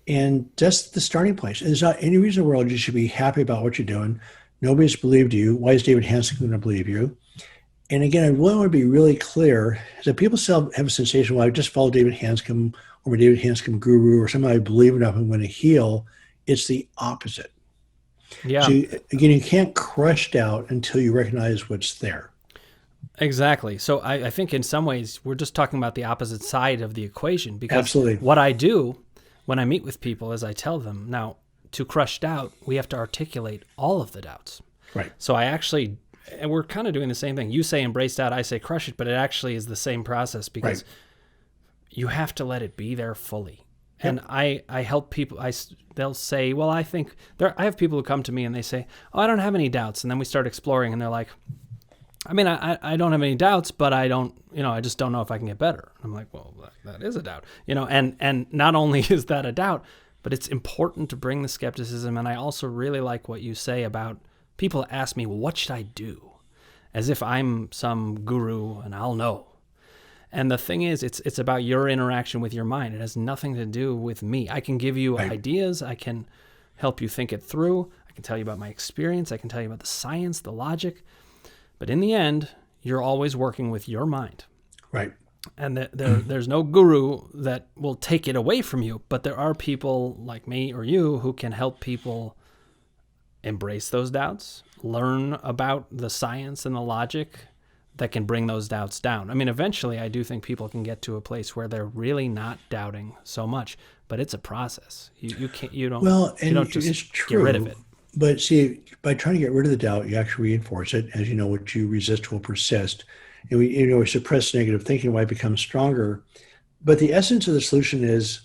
and that's the starting place. And there's not any reason in the world you should be happy about what you're doing. Nobody's believed you. Why is David Hanscom going to believe you? And again, I really want to be really clear is that people still have a sensation, well, I just followed David Hanscom, or a David Hanscom guru or somebody I believe enough I'm going to heal. It's the opposite. Yeah. So again, you can't crush doubt until you recognize what's there. Exactly. So I think in some ways we're just talking about the opposite side of the equation, because Absolutely. what I do when I meet with people is I tell them, now, to crush doubt, we have to articulate all of the doubts. Right. So and we're kind of doing the same thing. You say embrace doubt, I say crush it, but it actually is the same process, because you have to let it be there fully. Yep. And I help people. They'll say, well, I have people who come to me and they say, oh, I don't have any doubts. And then we start exploring and they're like, I mean, I don't have any doubts, but I just don't know if I can get better. I'm like, well, that is a doubt, and not only is that a doubt, but it's important to bring the skepticism. And I also really like what you say about people ask me, well, what should I do? As if I'm some guru and I'll know. And the thing is, it's about your interaction with your mind. It has nothing to do with me. I can give you ideas. I can help you think it through. I can tell you about my experience. I can tell you about the science, the logic. But in the end, you're always working with your mind. Right. And there's no guru that will take it away from you. But there are people like me or you who can help people embrace those doubts, learn about the science and the logic that can bring those doubts down. I mean, eventually, I do think people can get to a place where they're really not doubting so much. But it's a process. You don't just get rid of it. But see, by trying to get rid of the doubt, you actually reinforce it. As you know, what you resist will persist. And we suppress negative thinking while it becomes stronger. But the essence of the solution is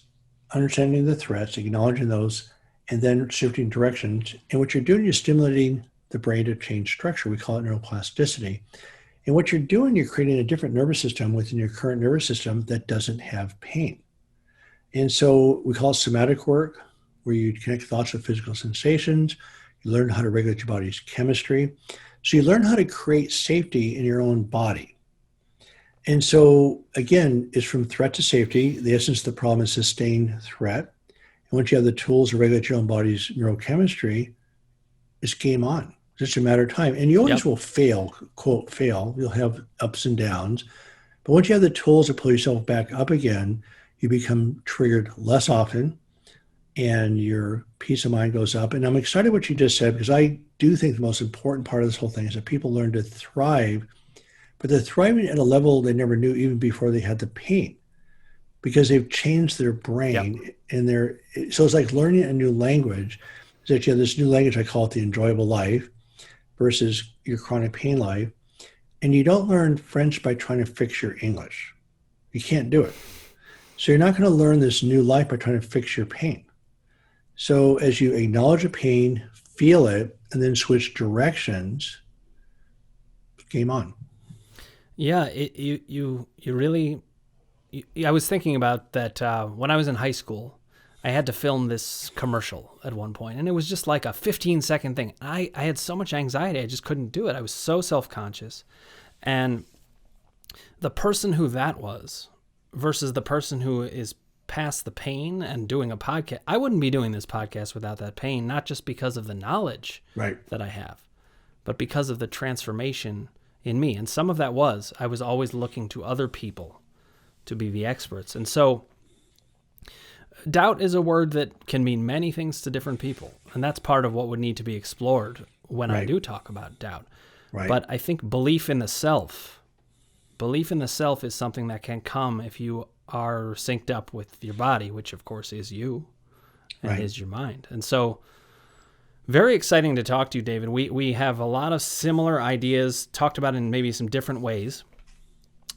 understanding the threats, acknowledging those, and then shifting directions. And what you're doing is stimulating the brain to change structure. We call it neuroplasticity. And what you're doing, you're creating a different nervous system within your current nervous system that doesn't have pain. And so we call it somatic work, where you connect thoughts with physical sensations. You learn how to regulate your body's chemistry. So you learn how to create safety in your own body. And so, again, it's from threat to safety. The essence of the problem is sustained threat. And once you have the tools to regulate your own body's neurochemistry, it's game on. It's just a matter of time. And you always will fail, quote, fail. You'll have ups and downs. But once you have the tools to pull yourself back up again, you become triggered less often, and your peace of mind goes up. And I'm excited what you just said, because I do think the most important part of this whole thing is that people learn to thrive, but they're thriving at a level they never knew even before they had the pain, because they've changed their brain. And so it's like learning a new language. So that you have this new language, I call it the enjoyable life, versus your chronic pain life. And you don't learn French by trying to fix your English. You can't do it. So you're not going to learn this new life by trying to fix your pain. So as you acknowledge a pain, feel it, and then switch directions, game on. Yeah, you really. I was thinking about that when I was in high school. I had to film this commercial at one point, and it was just like a 15-second thing. I had so much anxiety, I just couldn't do it. I was so self-conscious. And the person who that was versus the person who is past the pain and doing a podcast, I wouldn't be doing this podcast without that pain, not just because of the knowledge that I have, but because of the transformation in me. And some of that was, I was always looking to other people to be the experts. And so doubt is a word that can mean many things to different people. And that's part of what would need to be explored when I do talk about doubt. But I think belief in the self is something that can come if you are synced up with your body, which of course is you and is your mind. And so very exciting to talk to you, David. We have a lot of similar ideas talked about in maybe some different ways,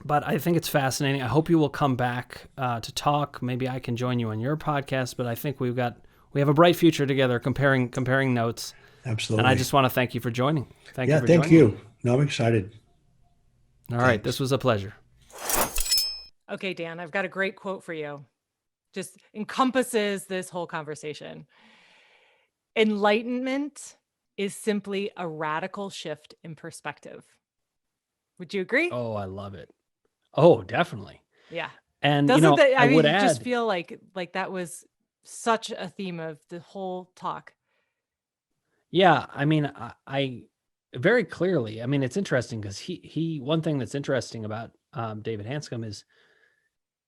but I think it's fascinating. I hope you will come back to talk. Maybe I can join you on your podcast, but I think we have a bright future together comparing notes. Absolutely. And I just want to thank you for joining. Thank you. Thank you. No, I'm excited. All right. This was a pleasure. Okay, Dan, I've got a great quote for you. Just encompasses this whole conversation. Enlightenment is simply a radical shift in perspective. Would you agree? Oh, I love it. Oh, definitely. Yeah. And I would add, add, just feel like that was such a theme of the whole talk. yeah, I mean, I very clearly, I mean, it's interesting because he one thing that's interesting about David Hanscom is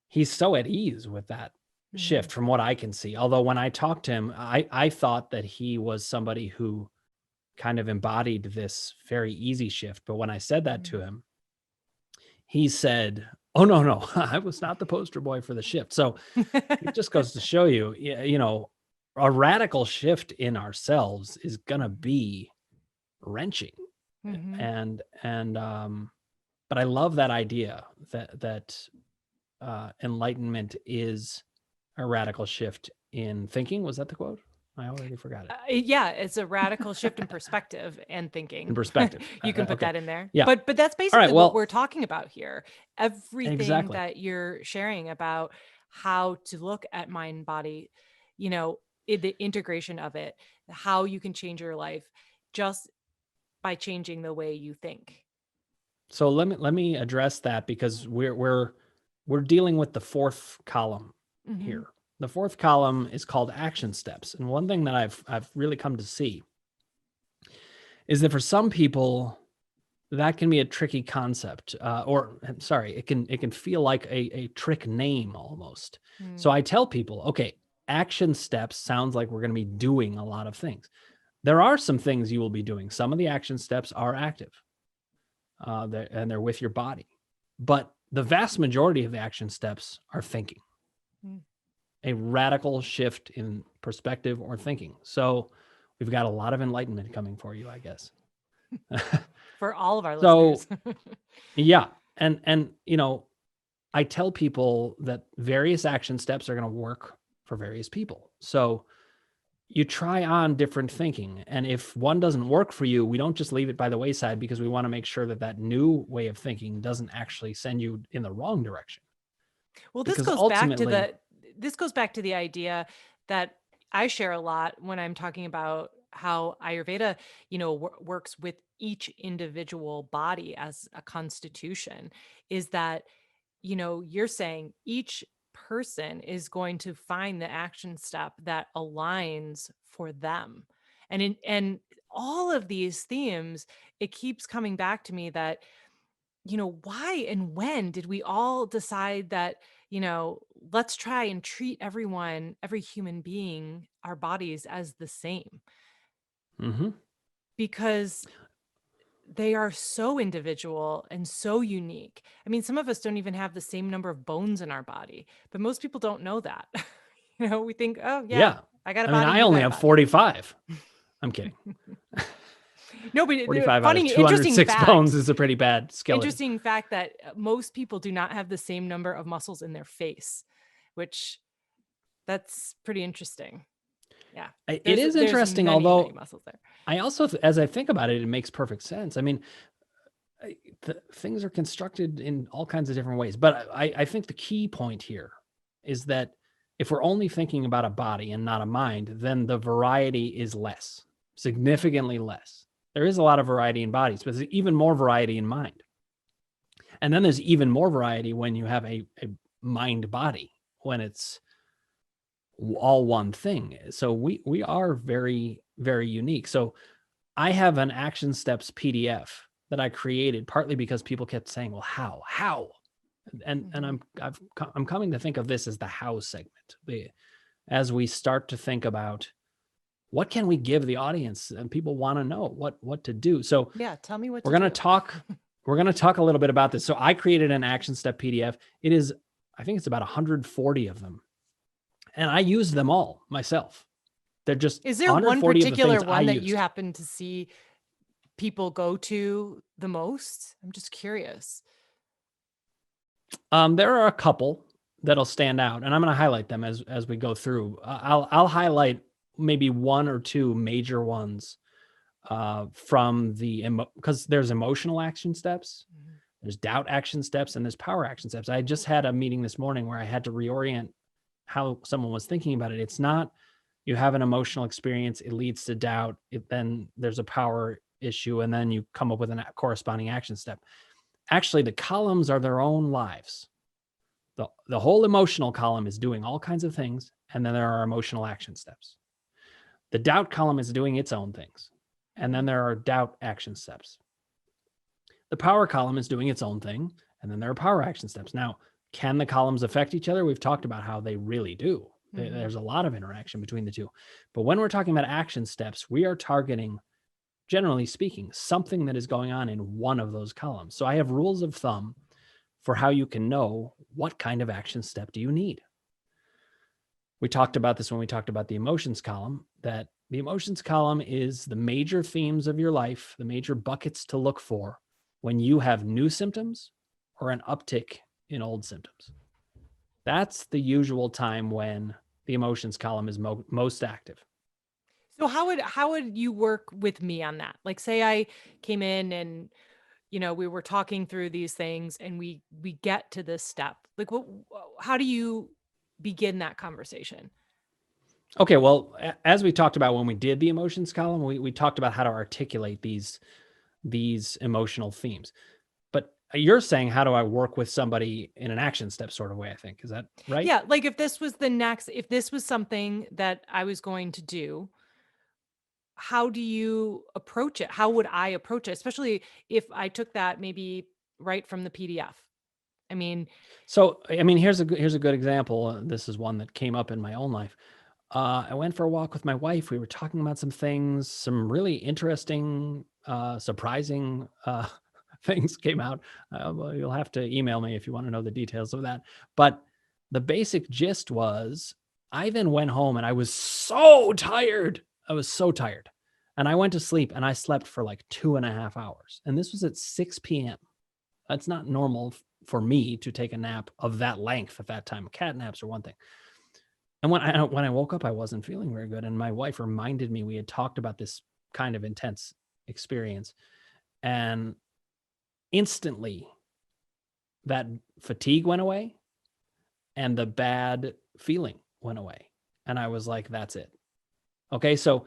he's so at ease with that shift from what I can see. Although when I talked to him, I thought that he was somebody who kind of embodied this very easy shift. But when I said that to him, he said, "Oh, no, I was not the poster boy for the shift." So it just goes to show you, a radical shift in ourselves is going to be wrenching. But I love that idea that enlightenment is a radical shift in thinking. Was that the quote? I already forgot it. Yeah, it's a radical shift in perspective and thinking. In perspective. You can put Okay. that in there. Yeah. But that's basically what we're talking about here. Everything Exactly. that you're sharing about how to look at mind, body, the integration of it, how you can change your life just by changing the way you think. So let me address that, because we're dealing with the fourth column here. The fourth column is called action steps. And one thing that I've really come to see is that for some people, that can be a tricky concept, it can feel like a trick name almost. So I tell people, okay, action steps sounds like we're going to be doing a lot of things. There are some things you will be doing. Some of the action steps are active, and they're with your body. But the vast majority of the action steps are thinking. A radical shift in perspective or thinking. So we've got a lot of enlightenment coming for you, I guess. For all of our listeners. Yeah. And I tell people that various action steps are going to work for various people. So you try on different thinking. And if one doesn't work for you, we don't just leave it by the wayside, because we want to make sure that new way of thinking doesn't actually send you in the wrong direction. Well, this goes back to the idea that I share a lot when I'm talking about how Ayurveda, works with each individual body as a constitution, is that, you're saying each person is going to find the action step that aligns for them. And all of these themes, it keeps coming back to me that, why and when did we all decide that, let's try and treat every human being, our bodies, as the same? Because they are so individual and so unique. I mean, some of us don't even have the same number of bones in our body, but most people don't know that. We think, oh yeah, I got a body. I only have 45. I'm kidding. No, but 45 funny, out of 206 bones is a pretty bad skeleton. Interesting fact that most people do not have the same number of muscles in their face, which that's pretty interesting. Yeah. It is interesting, although muscles there. I also, as I think about it, it makes perfect sense. I mean, things are constructed in all kinds of different ways, but I think the key point here is that if we're only thinking about a body and not a mind, then the variety is less, significantly less. There is a lot of variety in bodies, but there's even more variety in mind. And then there's even more variety when you have a mind body, when it's all one thing. So we are very, very unique. So I have an action steps PDF that I created partly because people kept saying, well, how? And I'm coming to think of this as the how segment. As we start to think about what can we give the audience, and people want to know what to do. So yeah, tell me what we're going to talk. We're going to talk a little bit about this. So I created an action step PDF. It is, I think it's about 140 of them. And I use them all myself. They're just, is there one particular one that you happen to see people go to the most? I'm just curious. There are a couple that'll stand out, and I'm going to highlight them as we go through. I'll highlight maybe one or two major ones from because there's emotional action steps, there's doubt action steps, and there's power action steps. I just had a meeting this morning where I had to reorient how someone was thinking about it. It's not you have an emotional experience, it leads to doubt, then there's a power issue, and then you come up with a corresponding action step. Actually, the columns are their own lives. The whole emotional column is doing all kinds of things, and then there are emotional action steps. The doubt column is doing its own things, and then there are doubt action steps. The power column is doing its own thing, and then there are power action steps. Now, Can the columns affect each other? We've talked about how they really do. Mhm. There's a lot of interaction between the two. But when we're talking about action steps, we are targeting, generally speaking, something that is going on in one of those columns. So I have rules of thumb for how you can know what kind of action step do you need. We talked about this when we talked about the emotions column, that the emotions column is the major themes of your life, the major buckets to look for when you have new symptoms or an uptick in old symptoms. That's the usual time when the emotions column is most active. So how would you work with me on that? Like, say I came in and we were talking through these things and we get to this step. Like, how do you begin that conversation? Okay, well, as we talked about when we did the emotions column, we talked about how to articulate these emotional themes. But you're saying, how do I work with somebody in an action step sort of way, I think. Is that right? Yeah, like if this was something that I was going to do, how do you approach it? How would I approach it? Especially if I took that maybe right from the PDF. I mean, So, I mean, here's a good example. This is one that came up in my own life. I went for a walk with my wife. We were talking about some things, some really interesting, surprising things came out. Well, you'll have to email me if you want to know the details of that. But the basic gist was, I then went home and I was so tired. I was so tired. And I went to sleep and I slept for like 2.5 hours. And this was at 6 p.m. That's not normal for me to take a nap of that length at that time. Cat naps are one thing. And when I woke up, I wasn't feeling very good. And my wife reminded me we had talked about this kind of intense experience. And instantly that fatigue went away and the bad feeling went away. And I was like, that's it. Okay. So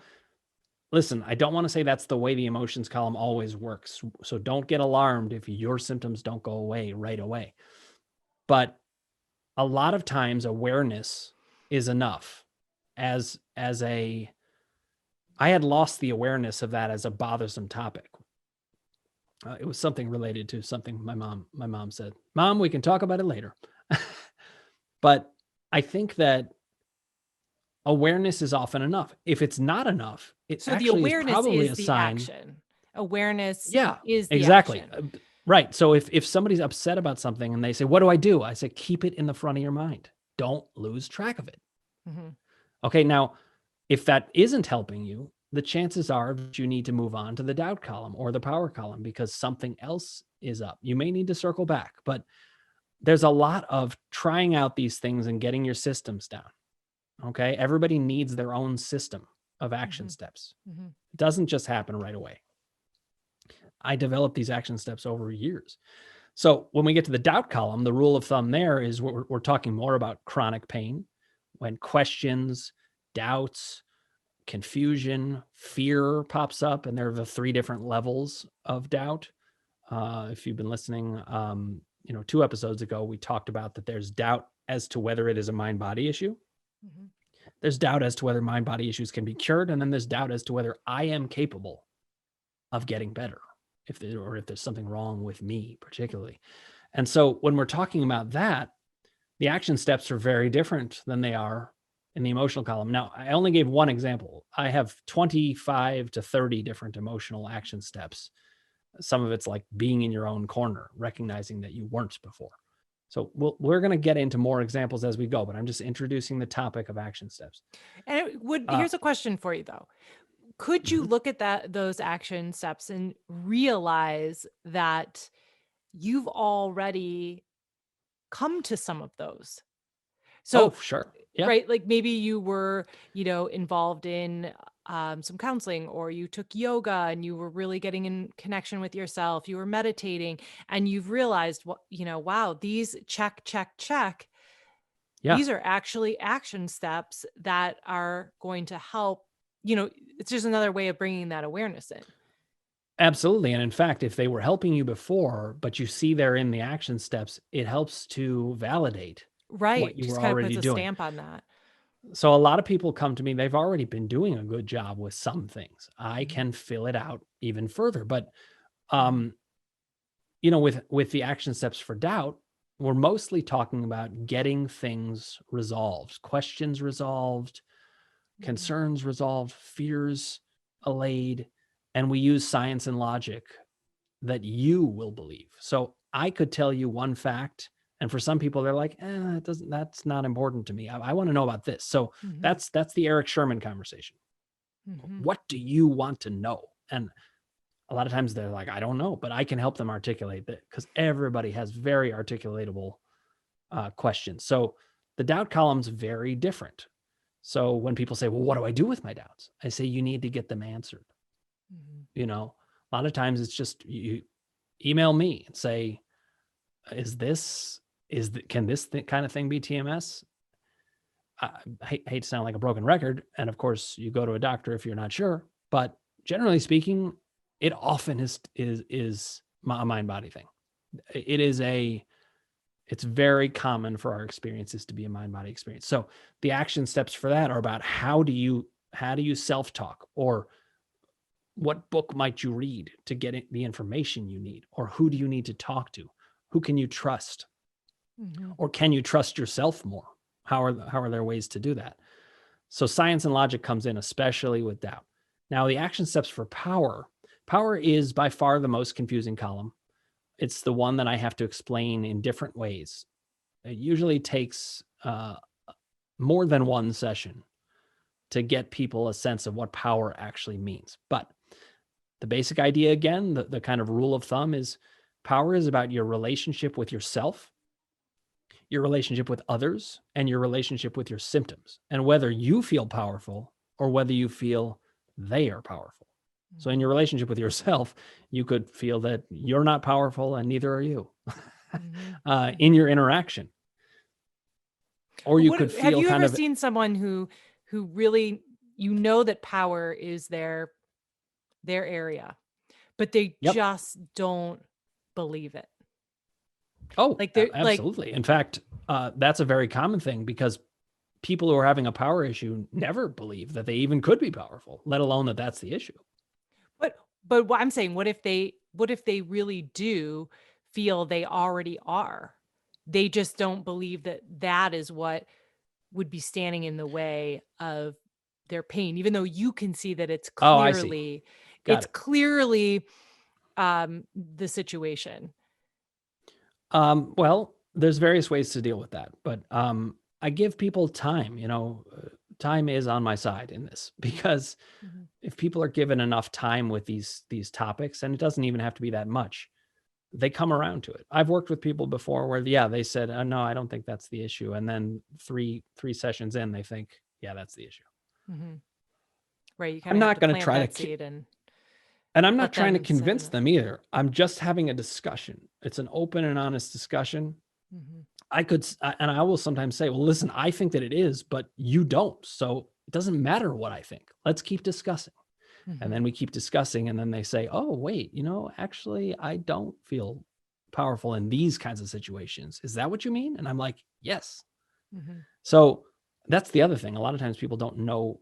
listen, I don't want to say that's the way the emotions column always works. So don't get alarmed if your symptoms don't go away right away. But a lot of times awareness is enough. I had lost the awareness of that as a bothersome topic. It was something related to something my mom said. Mom, we can talk about it later. But I think that awareness is often enough. If it's not enough, it so the actually is awareness probably is a the sign. action. Awareness Yeah, is the exactly. action. Right. So if somebody's upset about something and they say, what do I do? I say, keep it in the front of your mind. Don't lose track of it. Mhm. Okay. Now, if that isn't helping you, the chances are that you need to move on to the doubt column or the power column because something else is up. You may need to circle back, but there's a lot of trying out these things and getting your systems down. Okay. Everybody needs their own system of action Mhm. steps. Mhm. It doesn't just happen right away. I developed these action steps over years. So when we get to the doubt column, the rule of thumb there is we're talking more about chronic pain when questions, doubts, confusion, fear pops up, and there are the 3 different levels of doubt. If you've been listening, 2 episodes ago, we talked about that there's doubt as to whether it is a mind-body issue. Mhm. There's doubt as to whether mind-body issues can be cured, and then there's doubt as to whether I am capable of getting better, if there's something wrong with me particularly. And so when we're talking about that, the action steps are very different than they are in the emotional column. Now, I only gave one example. I have 25 to 30 different emotional action steps. Some of it's like being in your own corner, recognizing that you weren't before. So we're going to get into more examples as we go, but I'm just introducing the topic of action steps. And here's a question for you though. Could you Mhm. look at those action steps and realize that you've already come to some of those? Oh, So, sure. Yeah. right, like maybe you were, involved in some counseling, or you took yoga and you were really getting in connection with yourself. You were meditating and you've realized, wow, these check, check, check. Yeah. These are actually action steps that are going to help. It's just another way of bringing that awareness in. Absolutely. And in fact, if they were helping you before, but you see they're in the action steps, it helps to validate what Right. you Just were kind of already puts a doing. stamp on that. So a lot of people come to me, they've already been doing a good job with some things. I Mhm. can fill it out even further. But Mhm. with the action steps for doubt, we're mostly talking about getting things resolved, questions resolved, concerns resolved, fears allayed, and we use science and logic that you will believe. So I could tell you one fact, and for some people they're like, that's not important to me. I want to know about this. So Mhm. that's the Eric Sherman conversation. Mhm. What do you want to know? And a lot of times they're like, I don't know, but I can help them articulate that, because everybody has very articulatable questions. So the doubt column's very different. So when people say, well, what do I do with my doubts? I say, you need to get them answered. Mhm. You know, a lot of times it's just, you email me and say, can this kind of thing be TMS? I hate to sound like a broken record. And of course you go to a doctor if you're not sure, but generally speaking, it often is a mind body thing. It's very common for our experiences to be a mind body experience. So the action steps for that are about how do you self-talk, or what book might you read to get the information you need, or who do you need to talk to? Who can you trust? Mhm. Or can you trust yourself more? How are there ways to do that? So science and logic comes in, especially with doubt. Now, the action steps for power is by far the most confusing column. It's the one that I have to explain in different ways. It usually takes more than one session to get people a sense of what power actually means. But the basic idea, again, the kind of rule of thumb is power is about your relationship with yourself, your relationship with others, and your relationship with your symptoms, and whether you feel powerful or whether you feel they are powerful. So in your relationship with yourself, you could feel that you're not powerful and neither are you in your interaction. Or you could Have feel you kind ever of, seen someone who really, that power is their area, but they yep. just don't believe it? Oh, Like they're like, absolutely. In fact, that's a very common thing, because people who are having a power issue never believe that they even could be powerful, let alone that that's the issue. but what I'm saying, what if they really do feel they already are? They just don't believe that is what would be standing in the way of their pain, even though you can see that it's Oh, I see. Got it. clearly the situation. Well, there's various ways to deal with that, but I give people time. Time is on my side in this, because Mhm. if people are given enough time with these topics, and it doesn't even have to be that much, they come around to it. I've worked with people before where, they said, oh, no, I don't think that's the issue, and then three sessions in, they think, yeah, that's the issue. Mhm. Right, you kind I'm of have not to going to plant try that to seed and And I'm not let trying to them sit in convince it. them either. I'm just having a discussion. It's an open and honest discussion. Mhm. And I will sometimes say, well, listen, I think that it is, but you don't. So it doesn't matter what I think. Let's keep discussing. And Mhm. then we keep discussing. And then they say, oh, wait, actually, I don't feel powerful in these kinds of situations. Is that what you mean? And I'm like, yes. Mhm. So that's the other thing. A lot of times people don't know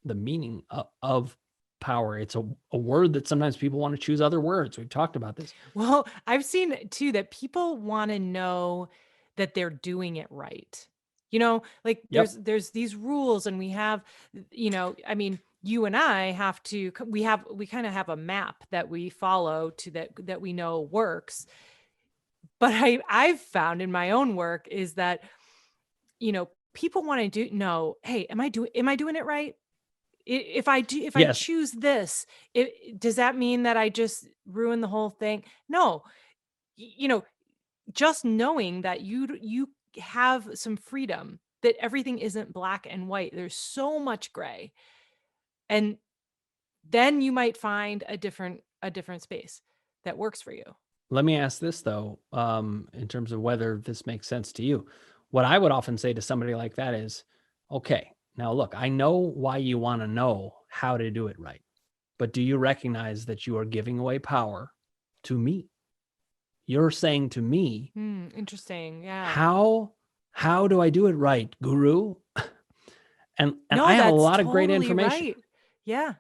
the meaning of power. It's a word that sometimes people want to choose other words. We've talked about this. Well, I've seen too that people want to know that they're doing it right. Like Yep. there's these rules, and we have, I mean, you and I have to, we kind of have a map that we follow to that we know works. But I've found in my own work is that, people want to know, hey, am I doing it right? If I Yes. choose this, does that mean that I just ruin the whole thing? No. You know, just knowing that you have some freedom, that everything isn't black and white. There's so much gray. And then you might find a different space that works for you. Let me ask this though, in terms of whether this makes sense to you. What I would often say to somebody like that is, okay, now look, I know why you want to know how to do it right, but do you recognize that you are giving away power to me? You're saying to me, Interesting. Yeah. how do I do it right, guru? And No, I have a that's lot of great totally information. right. Yeah.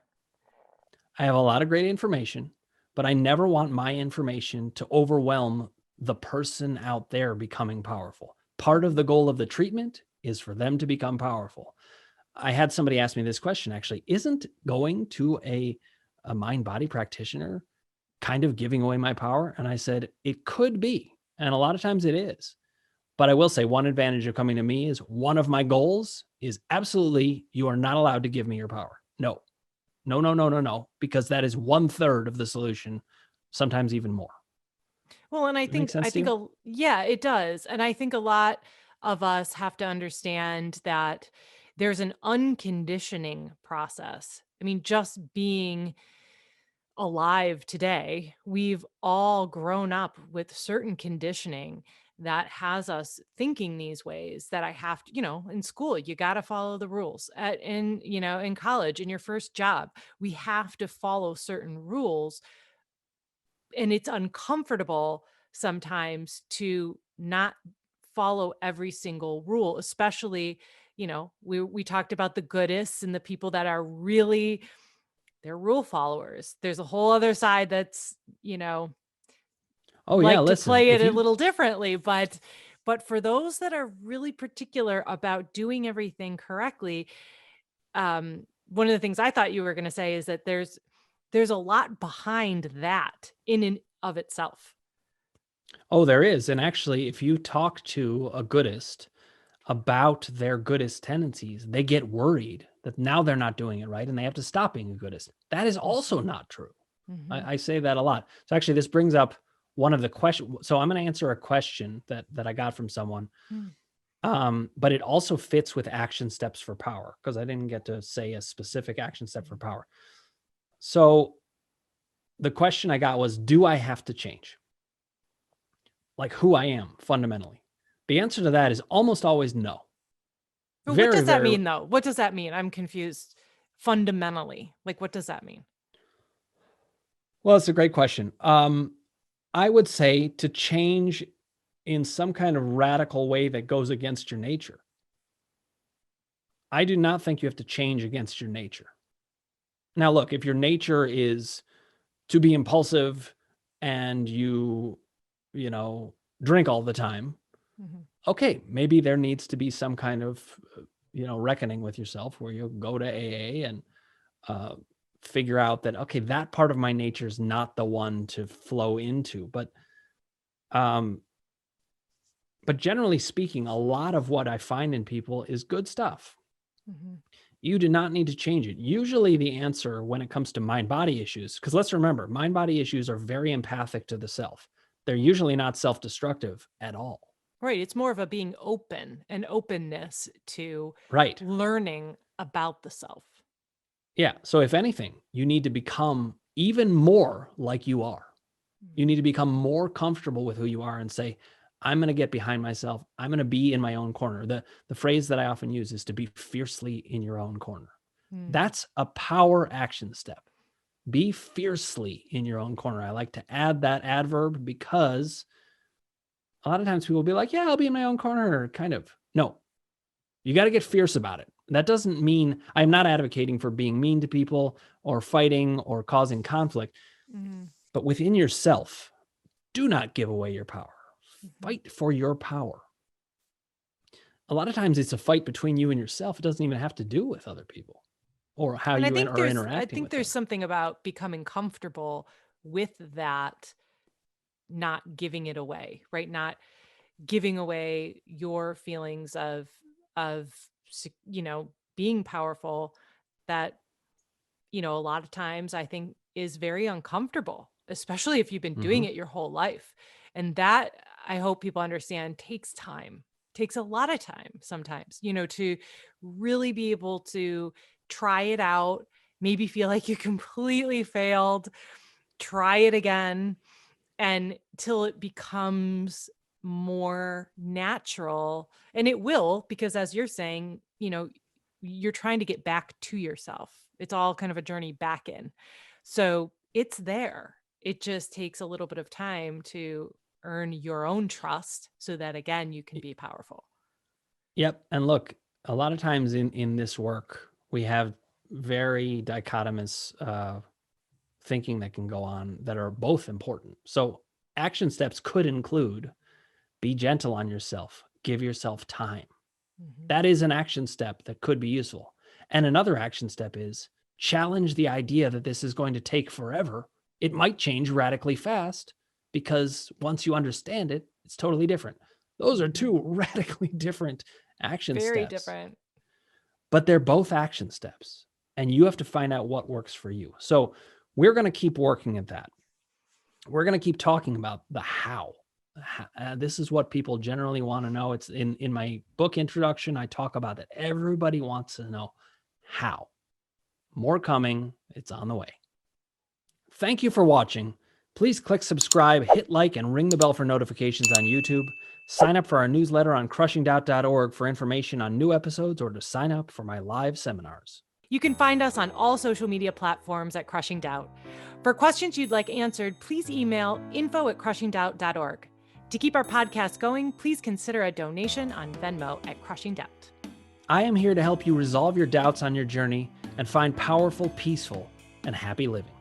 I have a lot of great information, but I never want my information to overwhelm the person out there becoming powerful. Part of the goal of the treatment is for them to become powerful. I had somebody ask me this question, actually. Isn't going to a mind-body practitioner kind of giving away my power? And I said, it could be. And a lot of times it is. But I will say one advantage of coming to me is one of my goals is absolutely, you are not allowed to give me your power. No, no, no, no, no, no, because that is 1/3 of the solution, sometimes even more. Well, and Does it make sense to you? yeah, it does. And I think a lot of us have to understand that there's an unconditioning process. I mean, just being alive today, we've all grown up with certain conditioning that has us thinking these ways that I have to, in school, you got to follow the rules in college, in your first job, we have to follow certain rules. And it's uncomfortable sometimes to not follow every single rule, especially, we talked about the goodists and the people that are really, they're rule followers. There's a whole other side that's, Oh yeah, like to listen, play it if a you little differently, but for those that are really particular about doing everything correctly, one of the things I thought you were going to say is that there's a lot behind that in and of itself. Oh, there is. And actually, if you talk to a Buddhist about their Buddhist tendencies, they get worried that now they're not doing it right and they have to stop being a Buddhist. That is also not true. Mhm. I say that a lot. So actually, this brings up one of the questions. So I'm going to answer a question that I got from someone. Mm. But it also fits with action steps for power because I didn't get to say a specific action step for power. So the question I got was, do I have to change? Like who I am fundamentally? The answer to that is almost always no. But what Very, does that very mean though? What does that mean? I'm confused. Fundamentally, like what does that mean? well. It's a great question. I would say to change in some kind of radical way that goes against your nature. I do not think you have to change against your nature. Now, look, if your nature is to be impulsive and drink all the time, Mhm. okay, maybe there needs to be some kind of, reckoning with yourself where you go to AA and uh, figure out that, okay, that part of my nature is not the one to flow into. Um, but generally speaking, a lot of what I find in people is good stuff. Mhm. You do not need to change it. Usually the answer when it comes to mind-body issues, because let's remember, mind-body issues are very empathic to the self. They're usually not self-destructive at all. Right. It's more of a being open, an openness to Right. learning about the self. Yeah. So if anything, you need to become even more like you are. You need to become more comfortable with who you are and say, I'm going to get behind myself. I'm going to be in my own corner. The phrase that I often use is to be fiercely in your own corner. Mm. That's a power action step. Be fiercely in your own corner. I like to add that adverb because a lot of times people will be like, yeah, I'll be in my own corner, kind of. No, you got to get fierce about it. That doesn't mean I'm not advocating for being mean to people or fighting or causing conflict, Mhm. but within yourself, do not give away your power. Mhm. Fight for your power. A lot of times it's a fight between you and yourself. It doesn't even have to do with other people or how And you are I interacting think with there's them. something about becoming comfortable with that, not giving it away, right? Not giving away your feelings of being powerful that, a lot of times I think is very uncomfortable, especially if you've been doing Mhm. it your whole life. And that I hope people understand takes time, takes a lot of time sometimes, to really be able to try it out, maybe feel like you completely failed, try it again, and till it becomes more natural. And it will, because as you're saying, you're trying to get back to yourself. It's all kind of a journey back in. So it's there. It just takes a little bit of time to earn your own trust so that again you can be powerful. Yep. And look, a lot of times in this work, we have very dichotomous thinking that can go on that are both important. So Action steps could include be gentle on yourself, give yourself time. That is an action step that could be useful. And another action step is challenge the idea that this is going to take forever. It might change radically fast because once you understand it, it's totally different. Those are two radically different action steps. Very different. But they're both action steps, and you have to find out what works for you. So we're going to keep working at that. We're going to keep talking about the how. This is what people generally want to know. It's in my book introduction, I talk about that. Everybody wants to know how. More coming. It's on the way. Thank you for watching. Please click subscribe, hit like, and ring the bell for notifications on YouTube. Sign up for our newsletter on crushingdoubt.org for information on new episodes or to sign up for my live seminars. You can find us on all social media platforms at Crushing Doubt. For questions you'd like answered, please email info@crushingdoubt.org. To keep our podcast going, please consider a donation on Venmo at Crushing Doubt. I am here to help you resolve your doubts on your journey and find powerful, peaceful, and happy living.